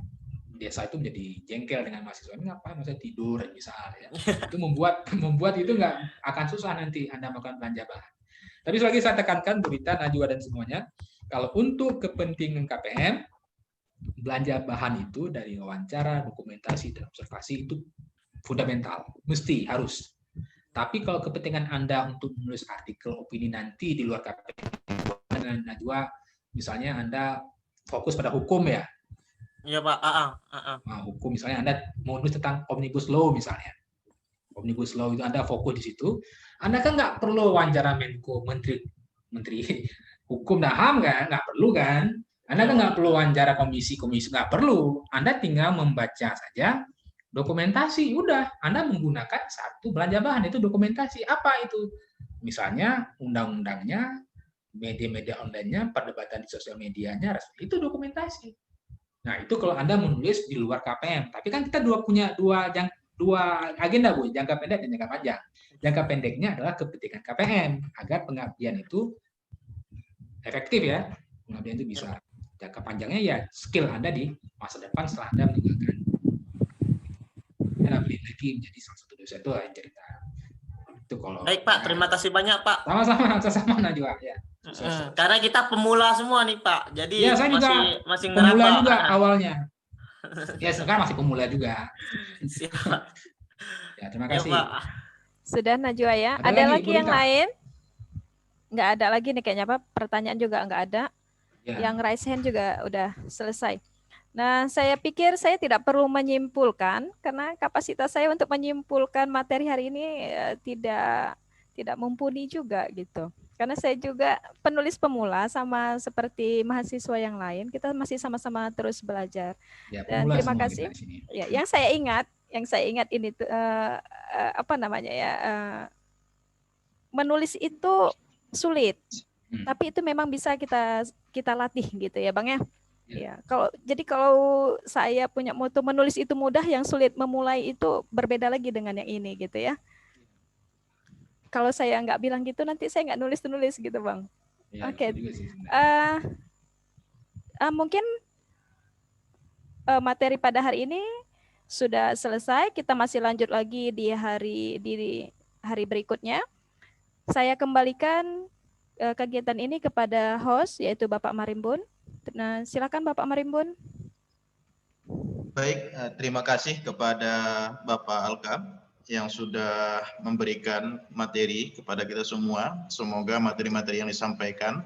desa itu menjadi jengkel dengan mahasiswa. Ini ngapain masa tidur misalnya. Itu membuat itu nggak akan susah nanti Anda melakukan belanja bahan. Tapi selagi saya tekankan Bu Rita, Najwa dan semuanya, kalau untuk kepentingan KPM, belanja bahan itu dari wawancara, dokumentasi, dan observasi itu fundamental, mesti, harus. Tapi kalau kepentingan Anda untuk menulis artikel opini nanti di luar KPM, Najwa, misalnya Anda fokus pada hukum ya? Iya Pak. Nah, hukum misalnya Anda mau nulis tentang Omnibus Law misalnya. Omnibus Law itu Anda fokus di situ. Anda kan nggak perlu wawancara Menko, menteri hukum dan HAM nggak perlu kan? Anda kan nggak perlu wawancara komisi-komisi, nggak perlu. Anda tinggal membaca saja dokumentasi, udah. Anda menggunakan satu belanja bahan, itu dokumentasi. Apa itu? Misalnya undang-undangnya, media-media online-nya, perdebatan di sosial medianya, itu dokumentasi. Nah, itu kalau Anda menulis di luar KPM. Tapi kan kita punya dua agenda, Bu, jangka pendek dan jangka panjang. Jangka pendeknya adalah kepentingan KPM, agar pengabdian itu efektif ya. Pengabdian itu bisa. Jangka panjangnya ya skill Anda di masa depan setelah Anda meninggalkan. Anda beli lagi menjadi salah satu dosen itu lain cerita. Itu kalau. Baik Pak, terima kasih banyak Pak. Sama-sama Najwa ya. Karena kita pemula semua nih Pak, jadi ya, saya juga masih pemula ngeraba. juga awalnya. Ya sekarang masih pemula juga. Siap. Ya terima Ya, kasih. Pak. Sudah Najwa ya. Ada Ada lagi, lagi Bu yang Rita? lain? Nggak ada lagi nih kayaknya Pak. Pertanyaan juga nggak ada. Ya. Yang raise hand juga udah selesai. Nah, saya pikir saya tidak perlu menyimpulkan karena kapasitas saya untuk menyimpulkan materi hari ini tidak mumpuni juga gitu. Karena saya juga penulis pemula sama seperti mahasiswa yang lain, kita masih sama-sama terus belajar. Ya, Dan pemula terima semua kasih. kita di sini. Ya, yang saya ingat ini tuh apa namanya ya? Menulis itu sulit. Tapi itu memang bisa kita latih gitu ya, Bang ya. Ya, kalau saya punya moto menulis itu mudah, yang sulit memulai itu berbeda lagi dengan yang ini gitu ya. Kalau saya nggak bilang gitu, nanti saya nggak nulis gitu, Bang. Ya, Oke. itu juga sih Mungkin materi pada hari ini sudah selesai. Kita masih lanjut lagi di hari berikutnya. Saya kembalikan kegiatan ini kepada host, yaitu Bapak Marimbun. Nah, silakan Bapak Marimbun. Baik, terima kasih kepada Bapak Alkam yang sudah memberikan materi kepada kita semua. Semoga materi-materi yang disampaikan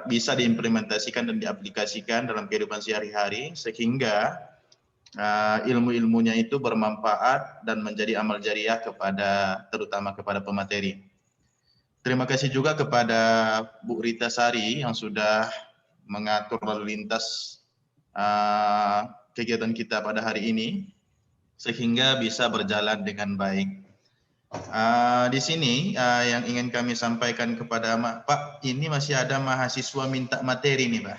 bisa diimplementasikan dan diaplikasikan dalam kehidupan sehari-hari, sehingga ilmu-ilmunya itu bermanfaat dan menjadi amal jariah terutama kepada pemateri. Terima kasih juga kepada Bu Rita Sari yang sudah mengatur lalu lintas kegiatan kita pada hari ini sehingga bisa berjalan dengan baik. Di sini yang ingin kami sampaikan kepada Pak, ini masih ada mahasiswa minta materi nih Pak.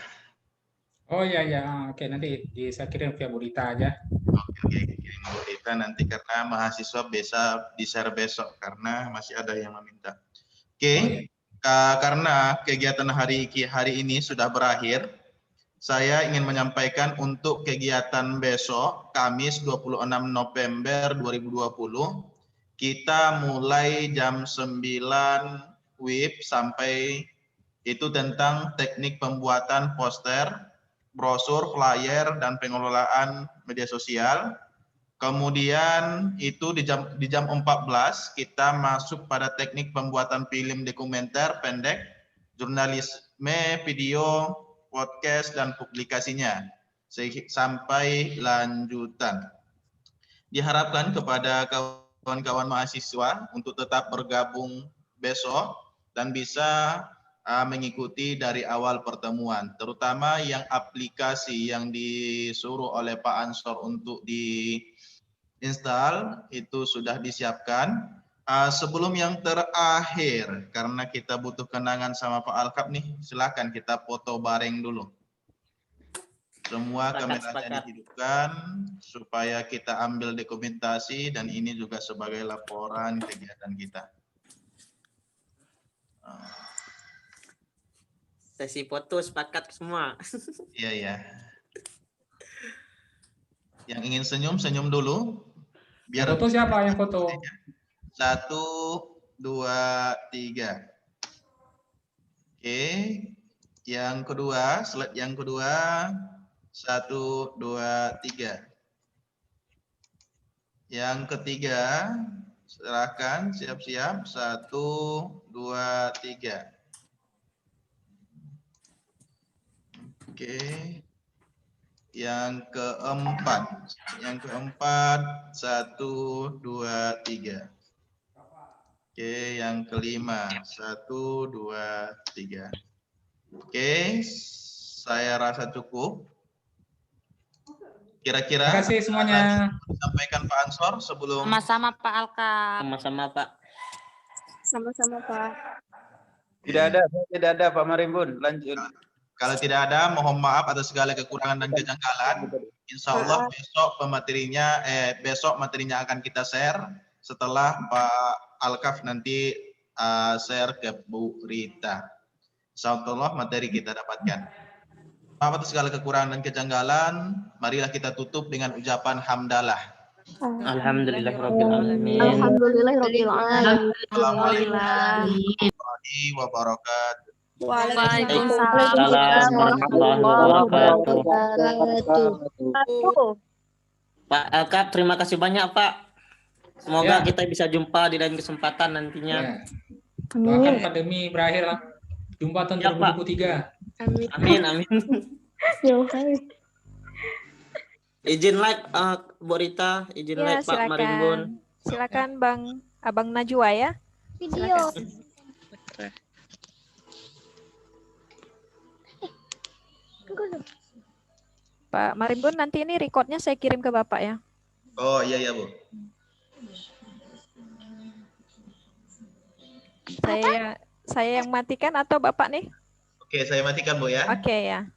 Oh ya, oke, nanti saya kirim via Bu Rita aja. Oke, kirim Bu Rita nanti karena mahasiswa bisa di-share besok karena masih ada yang meminta. Oke. Karena kegiatan hari ini sudah berakhir, saya ingin menyampaikan untuk kegiatan besok, Kamis 26 November 2020, kita mulai jam 9 WIB sampai itu tentang teknik pembuatan poster, brosur, flyer, dan pengelolaan media sosial. Kemudian itu di jam 14 kita masuk pada teknik pembuatan film dokumenter pendek, jurnalisme, video, podcast, dan publikasinya sampai lanjutan. Diharapkan kepada kawan-kawan mahasiswa untuk tetap bergabung besok dan bisa mengikuti dari awal pertemuan, terutama yang aplikasi yang disuruh oleh Pak Ansor untuk install itu sudah disiapkan. Sebelum yang terakhir, karena kita butuh kenangan sama Pak Alkap nih, silakan kita foto bareng dulu. Semua kameranya dihidupkan supaya kita ambil dokumentasi dan ini juga sebagai laporan kegiatan kita. Sesi foto sepakat semua. Iya. Yang ingin senyum dulu. Biar foto siapa yang foto? 1, 2, 3. Oke. Yang kedua, slide yang kedua. 1, 2, 3. Yang ketiga, silakan siap-siap. 1, 2, 3. Oke. Yang keempat. 1, 2, 3. Oke, yang kelima. 1, 2, 3. Oke, saya rasa cukup. Kira-kira Terima kasih semuanya. disampaikan Pak Ansor sebelum Sama-sama Pak Alkaf. Sama-sama Pak. Sama-sama, Pak. Tidak ada Pak Marimbun. Lanjut. kalau tidak ada, mohon maaf atas segala kekurangan dan kejanggalan. Insya Allah besok materinya akan kita share setelah Pak Alkaf nanti share ke Bu Rita. Insya Allah materi kita dapatkan. Maaf atas segala kekurangan dan kejanggalan. Marilah kita tutup dengan ucapan hamdalah. Alhamdulillahirabbil alamin. Alhamdulillahirabbil alamin. Assalamualaikum warahmatullahi wabarakatuh. Waalaikumsalam warahmatullahi wabarakatuh. Pak Alkaf, terima kasih banyak Pak. Semoga Ya. kita bisa jumpa di lain kesempatan nantinya. Ya. Doakan pandemi berakhir lah. Jumpa tahun Ya, Pak. 2023. Amin, amin. Izin like Bu Rita, izin Ya, like Pak Marimbun. silakan Bang Abang Najwa ya. Video. Pak Marimbun, nanti ini recordnya saya kirim ke Bapak ya. Oh iya Bu. Saya yang matikan atau Bapak nih? Oke, saya matikan Bu ya. Oke ya.